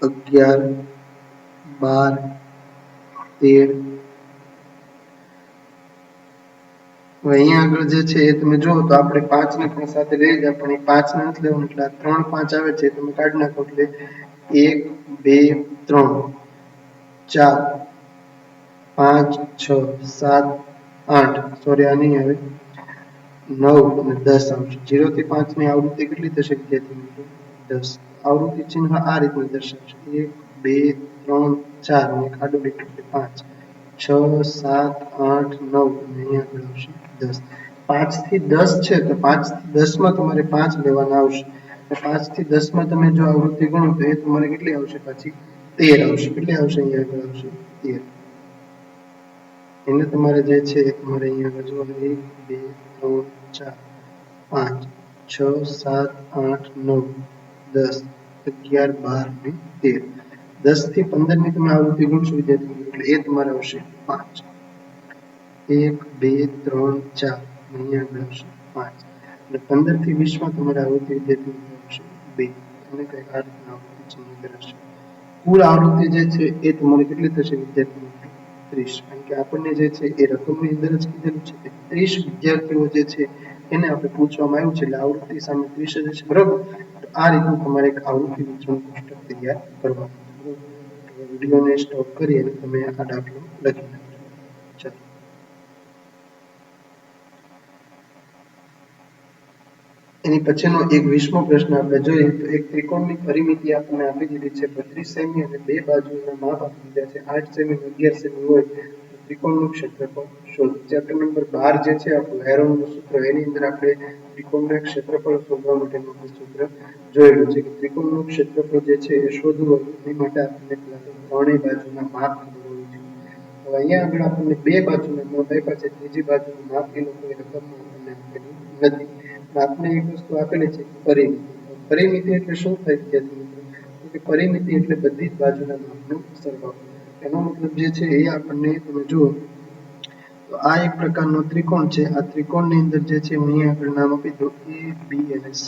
S1: 11, 12, 13. હવે અહીંયા આગળ જે છે એ તમે જુઓ તો આપણે 5 ને પણ સાથે લઈ જાય, પણ એ 5 ને નથી લેવાનું, એટલે 3 5 આવે છે તમે કાઢી નાખો એટલે 1 2 3 4 5 6 7 8, સોરી આ નહીં આવે, 9 અને 10 આવશે. 0 થી 5 ની આવૃત્તિ કેટલી થશે વિદ્યાર્થી મિત્રો? 10. આવૃત્તિ ચિહ્ન આ રીતના દર્શાવશે 1 2 3 4 અને આડું લીટું એટલે 5, 6 7 8 9 અને અહીંયા આગળ આવશે 10. 5 થી 10 છે તો 5 થી 10 માં તમારે 5 લેવાના આવશે. 5 થી 10 માં તમે જો આવૃત્તિ ગણો તો એ તમારે કેટલી આવશે? પાછી 13 આવશે. કેટલી આવશે? અહીંયા આગળ આવશે 13. એને તમારે જે છે તમારે અહીંયા આગળ જોવાનું 1 2 3 4 5 6 7 8 9 10 11 12 અને 13. 10 થી 15 ની તમે આવૃત્તિ ગણશો વિદ્યાર્થી મિત્રો એટલે એ તમારે આવશે 5. 1 2 3 4 અહીંયા આગળ આવશે 5. અને 15 થી 20 માં તમારે આવૃત્તિ વિદ્યાર્થી મિત્રો આવશે 2. અને કંઈક આ રીતના આવૃત્તિ ચિહ્ન ધરાવશે. કુલ આવૃત્તિ જે છે એ તમારે કેટલી થશે વિદ્યાર્થી મિત્રો? 30. કારણ કે આપણને જે છે એ રકમની અંદર જ કીધેલું છે કે 30 વિદ્યાર્થીઓ જે છે એને આપણે પૂછવામાં આવ્યું છે, એટલે આવૃત્તિ સામે 30 જ છે, બરોબર. તો આ રીતનું તમારે એક આવૃત્તિ વિતરણ કોષ્ટક તૈયાર કરવાનું છે, બરોબર. વિડીયોને સ્ટોપ કરી અને તમે આ દાખલો લખી નાખજો. ચાલો એની પછીનો એક 20મો પ્રશ્ન આપણે જોઈએ તો એક ત્રિકોણની પરિમિતિ આપણને આપી દીધી છે 32 સેમી અને બે બાજુના માપ આપી દીધા છે 8 સેમી 11 સેમી હોય તો ત્રિકોણનું ક્ષેત્રફળ શોધો. ચેપ્ટર નંબર 12 જે છે આપણું હેરોનનું સૂત્ર, એની અંદર આપણે ત્રિકોણના ક્ષેત્રફળ શોધવા માટેનું સૂત્ર જોયેલું છે કે ત્રિકોણનું ક્ષેત્રફળ જે છે એ શોધવું હોય એની માટે આપણને ત્રણેય બાજુના માપ ખબર હોવી જોઈએ. હવે અહીંયા આગળ આપણને બે બાજુના માપ આપ્યા છે, ત્રીજી બાજુનું માપ એ લોકોએ રકમમાં આપણને આપેલું નથી. આપને એક વસ્તુ આપેલી છે પરિમિતિ. પરિમિતિ એટલે શું થાય વિદ્યાર્થી મિત્રો? તો કે પરિમિતિ એટલે બધી જ બાજુના માપનો સરવાળો. એનો મતલબ જે છે એ આપણને તમે જુઓ તો આ એક પ્રકારનો ત્રિકોણ છે. આ ત્રિકોણની અંદર જે છે હું અહીંયા આગળ નામ આપી દઉં A, B અને C.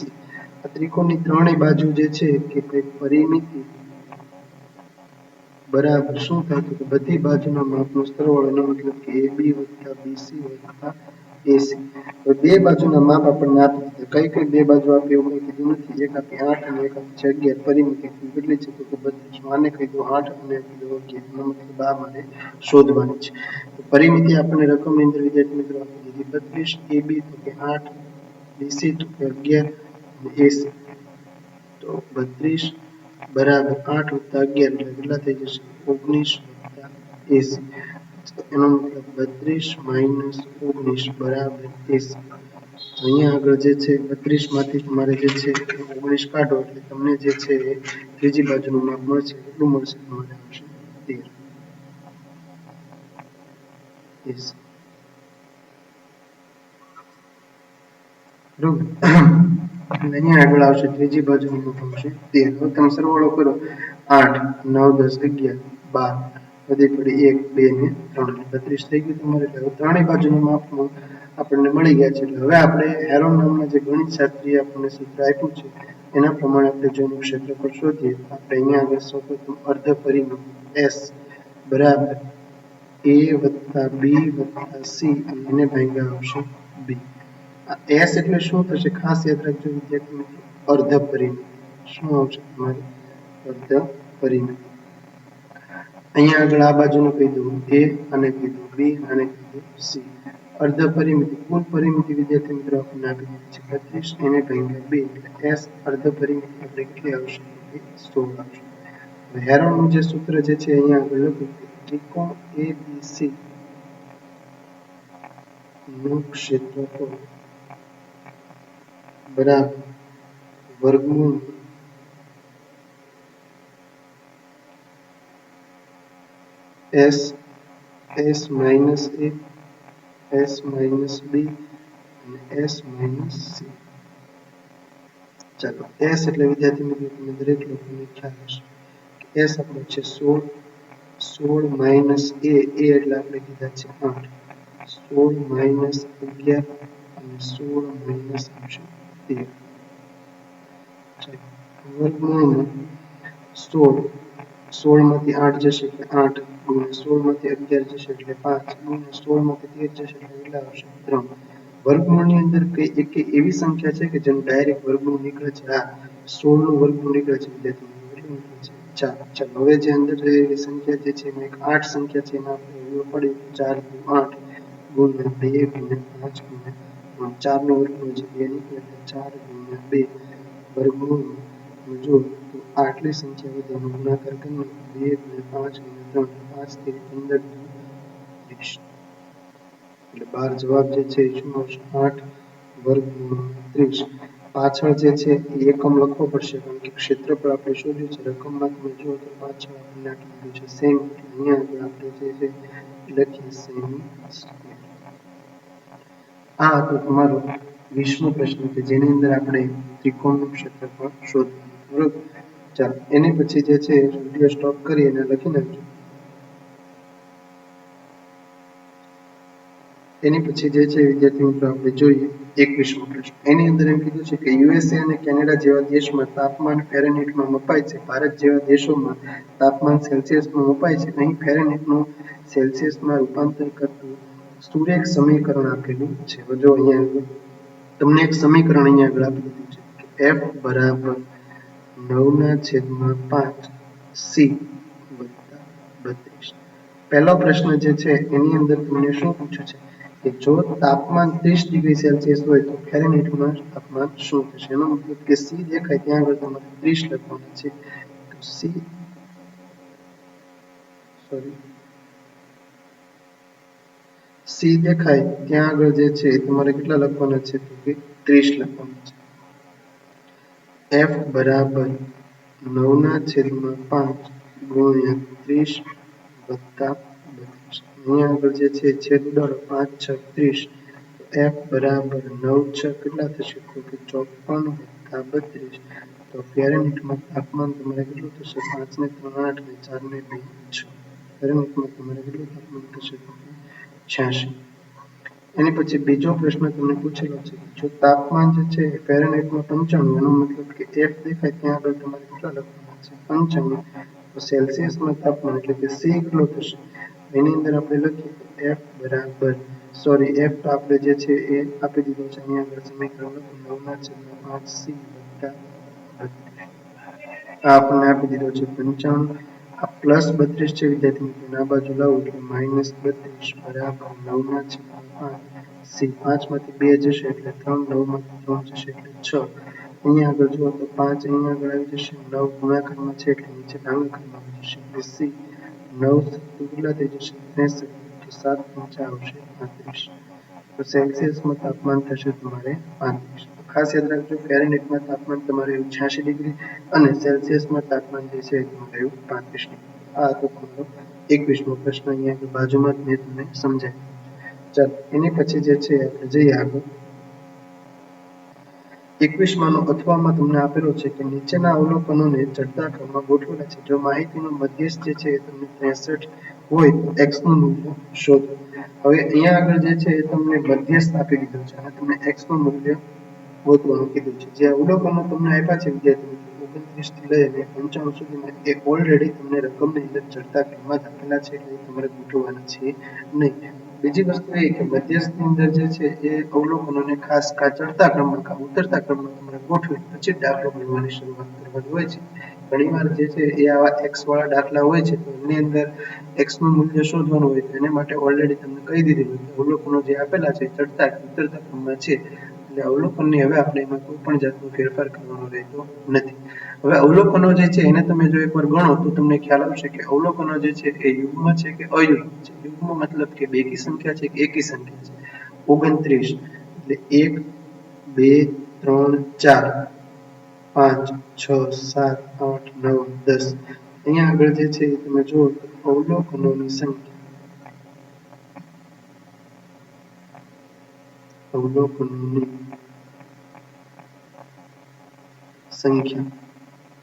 S1: આ ત્રિકોણની ત્રણેય બાજુ જે છે કે ભાઈ પરિમિતિ બરાબર શું થાય તો કે બધી બાજુના માપનો સરવાળો. એનો મતલબ કે AB વત્તા BC વત્તા AC. હવે બે બાજુના માપ આપણને આપી દીધા. કઈ કઈ બે બાજુ આપી એવું કઈ કીધું નથી. એક આપી 8 અને એક આપી છે 11. પરિમિતિ કેટલી છે તો કે 32. આને કહી દો 8 અને કહી દો 11. એનો મતલબ આ મારે શોધવાની છે. તો પરિમિતિ આપણને રકમની અંદર વિદ્યાર્થી મિત્રો આપી દીધી 32. AB તો કે 8, BC તો કે 11 અને AC તો 32 બરાબર 8 વત્તા 11 એટલે કેટલા થઈ જશે 19 વત્તા 80. એનો મતલબ 32 માઇનસ 19 બરાબર 80. અહીંયા આગળ જે છે 32 માંથી તમારે જે છે 19 કાઢો એટલે તમને જે છે એ ત્રીજી બાજુનું માપ મળશે. કેટલું મળશે તમારે આવશે 13 80. બરોબર અહીંયા આગળ આવશે ત્રીજી બાજુનું માપ આવશે 13. હવે તમે સરવાળો કરો 8 9 10 11 12 વધી પડી 1 2 ને 3 32 થઈ ગયું તમારે. એટલે ત્રણેય બાજુનું માપનું આપણને મળી ગયા છે. એટલે હવે આપણે હેરોન નામના જે ગણિત શાસ્ત્રીએ આપણને સૂત્ર આપ્યું છે એના પ્રમાણે આપણે જો એનું ક્ષેત્રફળ શોધીએ તો આપણે અહીંયા આગળ સૌપ્રથમ અર્ધ પરિમિતિ S બરાબર A વત્તા B વત્તા C અને એને ભાગ્યા આવશે B. S એટલે શું થશે ખાસ યાદ રાખજો વિદ્યાર્થી મિત્રો અર્ધ પરિમિતિ. શું આવશે તમારે અર્ધ પરિમિતિ. અહીંયા આગળ આ બાજુનું કહી દઉં A અને કહી દઉં B અને કહી દઉં C. અર્ધ પરિમિતિ કુલ પરિમિતિ વિદ્યાર્થી મિત્રો આપણને આપી દીધી છે 32 એને ભાગ્યા 2 એટલે S અર્ધ પરિમિતિ આપણે કેટલી આવશે 16 આવશે. હેરોનનું જે સૂત્ર જે છે અહીંયા આગળ લખ્યું ત્રિકોણ ABC નું ક્ષેત્રફળ બરાબર વર્ગમૂળ S minus A S minus B અને S માઇનસ C. ચાલો S એટલે વિદ્યાર્થી મિત્રો તમને દરેક લોકોને ખ્યાલ હશે કે S આપણો છે 16 માઇનસ A એટલે આપણે કીધા છે 8 16 માઇનસ 11 અને 16 માઇનસ આવશે 13. વર્ગમૂળમાં 16 માંથી 8 જશે એટલે 8 ગુણ્યા 16 માંથી 11 જશે એટલે 5 ગુણ્યા 16 માંથી 13 જશે એટલે કેટલા આવશે 3. વર્ગમૂળની અંદર કઈ એક એવી સંખ્યા છે કે જેનું ડાયરેક્ટ વર્ગમૂળ નીકળે છે. આ 16 નું વર્ગમૂળ નીકળે છે વિદ્યાર્થી મિત્રો કેટલું નીકળે છે 4. ચાલો હવે જે અંદર રહેલી સંખ્યા જે છે એમાં એક 8 સંખ્યા છે એમાં આપણે એવું પડી 4 દુ 8 ગુણ્યા 2 ગુણ્યા 5 ગુણ્યા 4 નો વર્ગમૂળ છે 2 નીકળે એટલે 4 ગુણ્યા 2 વર્ગમૂળ જો તો આટલી સંખ્યા વધે એનો ગુણાકાર કરી 2 ગુણ્યા 5 ગુણ્યા 3 5 થી 15 30 એટલે 12 જવાબ જે છે એ શું આવશે 8 વર્ગમૂળ 30. પાછળ જે છે એ એકમ લખવો પડશે કારણ કે ક્ષેત્રફળ આપણે શોધ્યું છે. રકમમાં તમે જુઓ તો પાછળ આપણને આટલું છે સેમી. અહીંયા આગળ આપણે જે છે લખીએ સેમી સ્ક્વેર. આ હતો તમારો 20મો પ્રશ્ન કે જેની અંદર આપણે ત્રિકોણનું ક્ષેત્રફળ શોધ્યું. બરોબર. ચાલો એની પછી જે છે વિડીયો સ્ટોપ કરી અને લખી નાખજો. એની પછી જે છે વિદ્યાર્થી મિત્રો આપણે જોઈએ 21મો પ્રશ્ન. એની અંદર એમ કીધું છે કે USA અને કેનેડા જેવા દેશમાં તાપમાન ફેરનહીટમાં મપાય છે. ભારત જેવા દેશોમાં તાપમાન સેલ્સિયસમાં મપાય છે. અહીં ફેરનહીટનું સેલ્સિયસમાં રૂપાંતર કરતું સુરેખ સમીકરણ આપેલું છે. જો અહીંયા તમને એક સમીકરણ અહીંયા આગળ આપી દીધું છે કે F બરાબર 9/5 C વત્તા 32. પહેલો પ્રશ્ન જે છે એની અંદર તમને શું પૂછ્યું છે કે જો તાપમાન 30 ડિગ્રી સેલ્સિયસ હોય તો ફેરનહીટમાં તાપમાન શું થશે. એનો મતલબ કે C દેખાય ત્યાં આગળ તમારે 30 લખવાનું છે. તો C દેખાય ત્યાં આગળ જે છે તમારે કેટલા લખવાના છે તો કે 30 લખવાના છે. F બરાબર 9/5 ગુણ્યા 30 વત્તા 32. અહીંયા આગળ જે છે છેદ ઉડાડો 5 6 30 f બરાબર 9 6 કેટલા થશે તો કે 54 વત્તા 32 તો ફેરનહીટમાં તાપમાન તમારે કેટલું થશે 5 ને 3 8 ને 4 ને 2 6 ફેરનહીટમાં તમારે કેટલું તાપમાન થશે તો કે 86 એની પછી બીજો પ્રશ્ન તમને પૂછેલો છે જો તાપમાન જે છે ફેરનહીટમાં 95 એનો મતલબ કે f દેખાય ત્યાં આગળ તમારે કેટલા લખવાના છે 95 તો સેલ્સિયસમાં તાપમાન એટલે કે c કેટલું થશે એની અંદર આપણે લખીએ f બરાબર સોરી f તો આપણે જે છે એ આપી દીધો છે અહીંયા આગળ સમીકરણ લખો 9/5c વત્તા 32 આ આપણને આપી દીધો છે 95 આ પ્લસ 32 છે વિદ્યાર્થી મિત્રો આ બાજુ લાવું એટલે -32 બરાબર 9/5 c 5 માંથી 2 જશે એટલે 3 9 માંથી 3 જશે એટલે 6 અહીંયા આગળ જુઓ તો 5 અહીંયા આગળ આવી જશે 9 ગુણાકારમાં છે એટલે નીચે ભાગાકારમાં આવી જશે એટલે c 9 કેટલા થઈ જશે 63 તો 7 × આવશે 35 તો સેલ્સિયસમાં તાપમાન થશે તમારે 35 ખાસ યાદ રાખજો ફેરનહીટમાં તાપમાન તમારે 86 ડિગ્રી અને સેલ્સિયસમાં તાપમાન જે છે તમારે 35 ડિગ્રી આ હતો તમારો 21મો પ્રશ્ન અહીંયા બાજુમાં જ મેં તમને સમજાવ્યું ચાલો એની પછી જે છે આપણે જઈએ આગળ 21માનો અથવામાં તમને આપેલો છે કે નીચેના અવલોકનોને ચડતા ક્રમમાં ગોઠવેલા છે જો માહિતીનો મધ્યસ્થ જે છે એ તમને 63 હોય તો x નું મૂલ્ય શોધો હવે અહીંયા આગળ જે છે એ તમને મધ્યસ્થ આપી દીધો છે અને તમને x નું મૂલ્ય ગોતવાનું કીધું છે જે અવલોકનો તમને આપ્યા છે વિદ્યાર્થી મિત્રો 29 થી લઈને 95 સુધીના એ ઓલરેડી તમને રકમની અંદર ચડતા ક્રમમાં જ આપેલા છે એટલે તમારે ગોઠવવાના છે નહીં બીજી વસ્તુ એ કે મધ્યસ્થની અંદર જે છે એ અવલોકનોને ખાસ ચડતા ક્રમમાં કા ઉતરતા ક્રમમાં તમારે ગોઠવી પછી દાખલો ગણવાની શરૂઆત કરવાની હોય છે ઘણીવાર જે છે એ આવા x વાળા દાખલા હોય છે તો એની અંદર x નું મૂલ્ય શોધવાનું હોય તો એને માટે ઓલરેડી તમને કહી દીધેલું કે અવલોકનો જે આપેલા છે ચડતા કે ઉતરતા ક્રમમાં છે એટલે અવલોકનની હવે આપણે એમાં કોઈ પણ જાતનો ફેરફાર કરવાનો રહેતો નથી હવે અવલોકનો જે છે એને તમે જો એકવાર ગણો તો તમને ખ્યાલ આવશે કે અવલોકનો જે છે એ યુગ્મ છે કે અયુગ્મ છે યુગ્મ મતલબ કે બેકી સંખ્યા છે કે એકી સંખ્યા છે 29 એટલે 1 2 3 4 5 6 7 8 9 10 અહીંયા આગળ જે છે તમે જુઓ તો અવલોકનોની સંખ્યા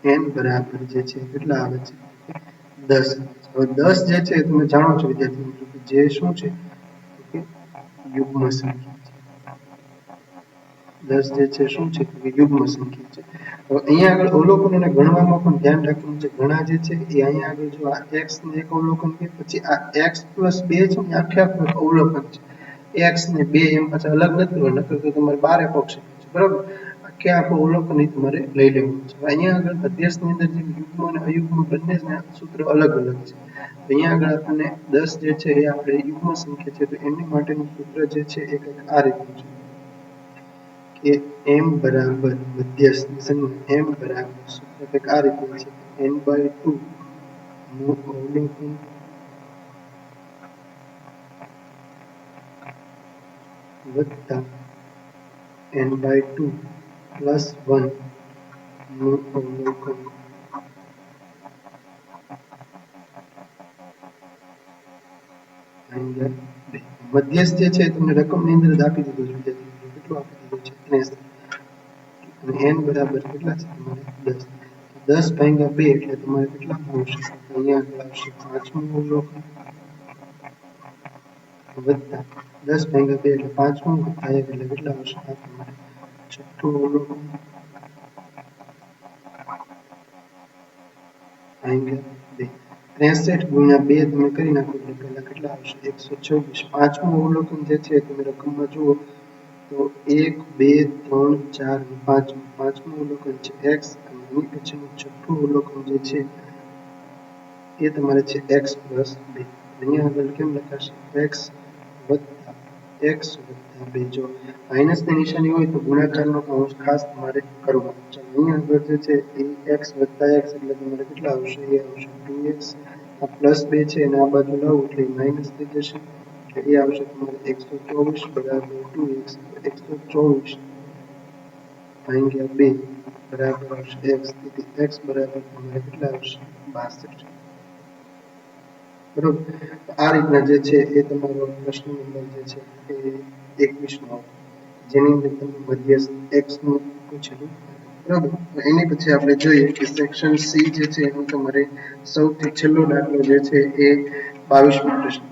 S1: n બરાબર જે છે કેટલા આવે છે 10 હવે 10 જે છે તમે જાણો છો વિદ્યાર્થી મિત્રો કે જે શું છે કે યુગ્મ સંખ્યા છે 10 જે છે શું છે કે યુગ્મ સંખ્યા છે હવે અહીંયા આગળ અવલોકનોને ગણવામાં પણ ધ્યાન રાખવાનું છે ઘણા જે છે એ અહીંયા આગળ જો આ x ને એક અવલોકન કે પછી આ x + 2 છે ને આખે આખું અવલોકન છે x ને 2 એમ પાછા અલગ નથી હોય નકર તો તમારે 12 પક્ષ છે બરાબર આખે આખું અવલોકન તમારે લઈ લેવું છે અહીંયા આગળ મધ્યસ્થની અંદર જે યુગ્મ અને અયુગ્મ બંને સૂત્ર અલગ અલગ છે અહીંયા આગળ આપણને 10 જે છે એ આપણે યુગ્મ સંખ્યા છે તો એની માટેનું સૂત્ર જે છે એ કંઈક આ રીતનું છે કે m બરાબર મધ્યસ્થ m બરાબર સૂત્ર કંઈક આ રીતનું છે n/2 નું અવલોકન વત્તા n/2 + 1 નું અવલોકન મધ્યસ્થ જે છે તમને રકમની અંદર જ આપી દીધું છે કેટલું આપી દીધું છે 63 અને n બરાબર કેટલા છે તમારે 10 10/2 એટલે તમારે કેટલા આવશે અહીંયા આગળ આવશે 5મું અવલોકન વત્તા 10/2 એટલે 5મું વત્તા 1 એટલે કેટલા આવશે આ તમારે 6થું અવલોકન ભાગ્યા 2 63 ગુણ્યા 2 તમે કરી નાખો એટલે પહેલા કેટલા આવશે 124 પાંચમું અવલોકન જે છે તમે રકમમાં જુઓ તો 1 2 3 4 અને 5 પાંચમું અવલોકન છે x અને એની પછીનું છઠ્ઠું અવલોકન જે છે એ તમારે છે x + 2 અહીંયા આગળ કેમ લખાશે x + 2 જો માઇનસની નિશાની હોય તો ગુણાકારનો કૌંસ ખાસ તમારે કરવો ચાલો અહીંયા આગળ જે છે એ x + x એટલે તમારે કેટલા આવશે એ આવશે 2x આ +2 છે અને આ બાજુ લાવું એટલે માઇનસ થઈ જશે એટલે એ આવશે તમારે 124 બરાબર 2x 124 ભાગ્યા 2 બરાબર આવશે x તેથી x બરાબર તમારે કેટલા આવશે 62 બરોબર આ રીતના જે છે એ તમારો પ્રશ્ન નંબર જે છે એ 21 નો જેની અંદર તમને મધ્યસ્થ x નું પૂછેલું બરાબર. એની પછી આપણે જોઈએ કે સેક્શન સી જે છે એનું તમારે સૌથી છેલ્લો દાખલો જે છે એ 22મો પ્રશ્ન.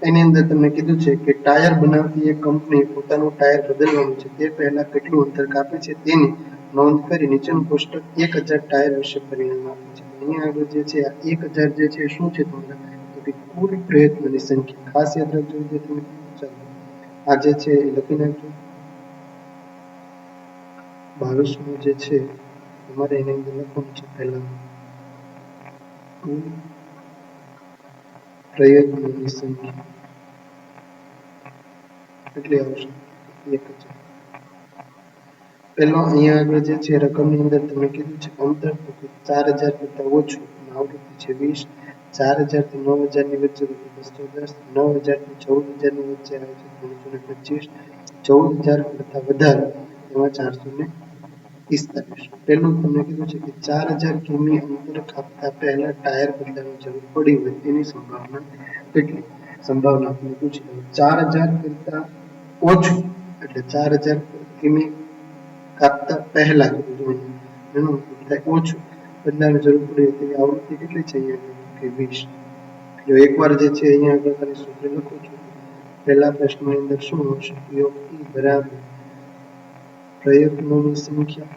S1: એની અંદર તમને કીધું છે કે ટાયર બનાવતી એક કંપની પોતાનું ટાયર બદલવાનું છે તે પહેલા કેટલું અંતર કાપે છે તેની નોંધ કરી નીચેનું કોષ્ટક 1000 ટાયર વિશે પરિણામ આપે છે. અહીંયા આગળ જે છે આ 1000 જે છે શું છે તમારા તો કે કુલ પ્રયત્નોની સંખ્યા. ખાસ યાદ રાખજો વિદ્યાર્થી મિત્રો. ચાલો આ જે છે એ લખી નાખજો. 22મો જે છે તમારે એની અંદર લખવાનું છે પહેલા કુલ પ્રયત્નોની સંખ્યા કેટલી આવશે 1000. પેલો અહીંયા આગળ જે છે રકમની અંદર તમે કીધું છે અંતર તો કે 4000 કરતા ઓછું અને આવૃત્તિ છે 20. 4000 થી 9000 ની વચ્ચે 210. 9000 થી 14000 ની વચ્ચે આવે છે 325. 14000 કરતા વધારે એમાં 445. પેલું તમને કીધું છે કે 4000 કિમી અંતર કાપતા પહેલા ટાયર બદલવાની જરૂર પડી હોય તેની સંભાવના કેટલી. સંભાવના આપણે પૂછી 4000 કરતા ઓછું એટલે 4000 કિમી કાપતા પહેલા એનું ઓછું બદલાવાની જરૂર પડી તેની આવૃત્તિ કેટલી છે અહીંયા કે 20. જો એકવાર જે છે અહીંયા આગળ ખાલી સૂત્ર લખું છું. પહેલા પ્રશ્નની અંદર શું આવશે P of E બરાબર પ્રયત્નોની સંખ્યા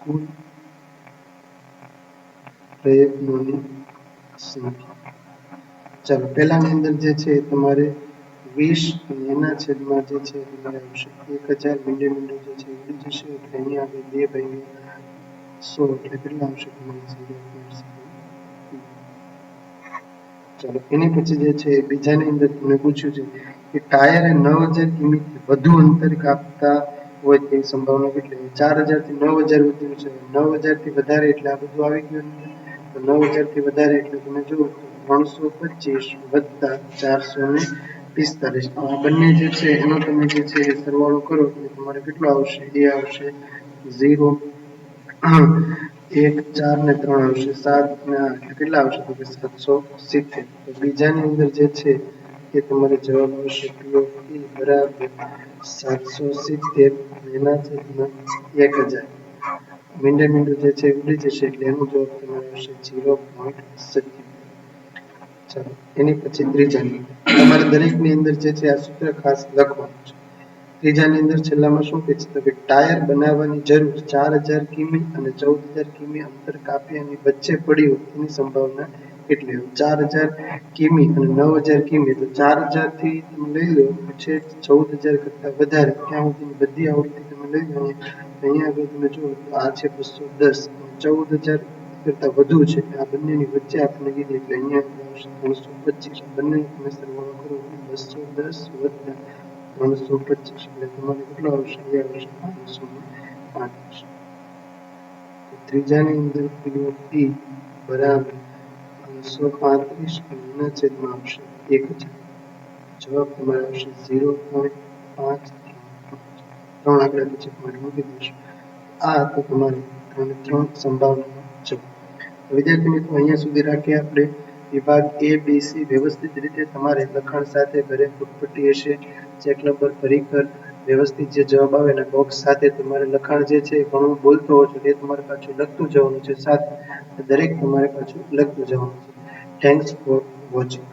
S1: કુલ પ્રયત્નોની સંખ્યા. ચાલો પહેલાની અંદર જે છે તમારે 20 અને એના છેદમાં જે છે તમારે આવશે 1000 મીંડે મીંડું જે છે ઉડી જશે એટલે અહીંયા આગળ 2/100 એટલે કેટલા આવશે તમારે 0.7. ચાલો એની પછી જે છે બીજાની અંદર તમને પૂછ્યું છે કે ટાયરે 9000 કિમીથી વધુ અંતર કાપતા હોય તેની સંભાવના કેટલી. 4000 થી 9000 વધ્યું છે 9000 થી વધારે એટલે આ બધું આવી ગયું તો 9000 થી વધારે એટલે તમે જુઓ 325 વત્તા 445. આ બંને જે છે એનો તમે જે છે સરવાળો કરો એટલે તમારે કેટલો આવશે એ આવશે 0 1 4 ને 3 આવશે 7 ને 8 કેટલા આવશે તો કે 770. તો બીજાની અંદર જે છે એ તમારે જવાબ આવશે P of E બરાબર 770 એના છેદમાં 1000. મીંડે મીંડું જે છે ઉડી જશે એટલે એનો જવાબ તમારે આવશે 0.70. ચાલો એની પછી ત્રીજાની તમારે દરેકની અંદર જે છે આ સૂત્ર ખાસ લખવાનું છે. ત્રીજાની અંદર છેલ્લામાં શું કહે છે તો કે ટાયર બનાવવાની જરૂર 4000 કિમી અને 14000 કિમી અંતર કાપ્યાની વચ્ચે પડી હોય તેની સંભાવના કેટલી. 4000 કિમી અને 9000 કિમી તો 4000 થી તમે લઈ લો પછી 14000 કરતા વધારે ત્યાં સુધીની બધી આવૃત્તિ તમે લઈ લો. અહીંયા આગળ તમે જુઓ તો આ છે 210 14000 કરતા વધુ છે આ બંનેની વચ્ચે આપણે કીધી એટલે અહીંયા આવશે 325. બંને તમે સરવાળો કરો 210 વત્તા 325 એટલે તમારે કેટલો આવશે એ આવશે 535. ત્રીજાની અંદર P of E બરાબર 535 અને એના છેદમાં આવશે 1000. જવાબ તમારે આવશે 0.535. 3 આંકડા પછી પોઈન્ટ મૂકી દઈશું. આ તો તમારે 3 સંભાવના છે. વિદ્યાર્થી મિત્રો અહીંયા સુધી રાખીએ આપણે વિભાગ A B C વ્યવસ્થિત રીતે તમારે લખાણ સાથે ઘરે ફૂટપટ્ટી હશે ચેક નંબર પરિકર વ્યવસ્થિત જે જવાબ આવે એના બોક્સ સાથે તમારે લખાણ જે છે ઘણું બોલતો હોય છે એ તમારે પાછું લખતું જવાનું છે સાથે દરેક તમારે પાછું લખતું જવાનું છે. Thanks for watching.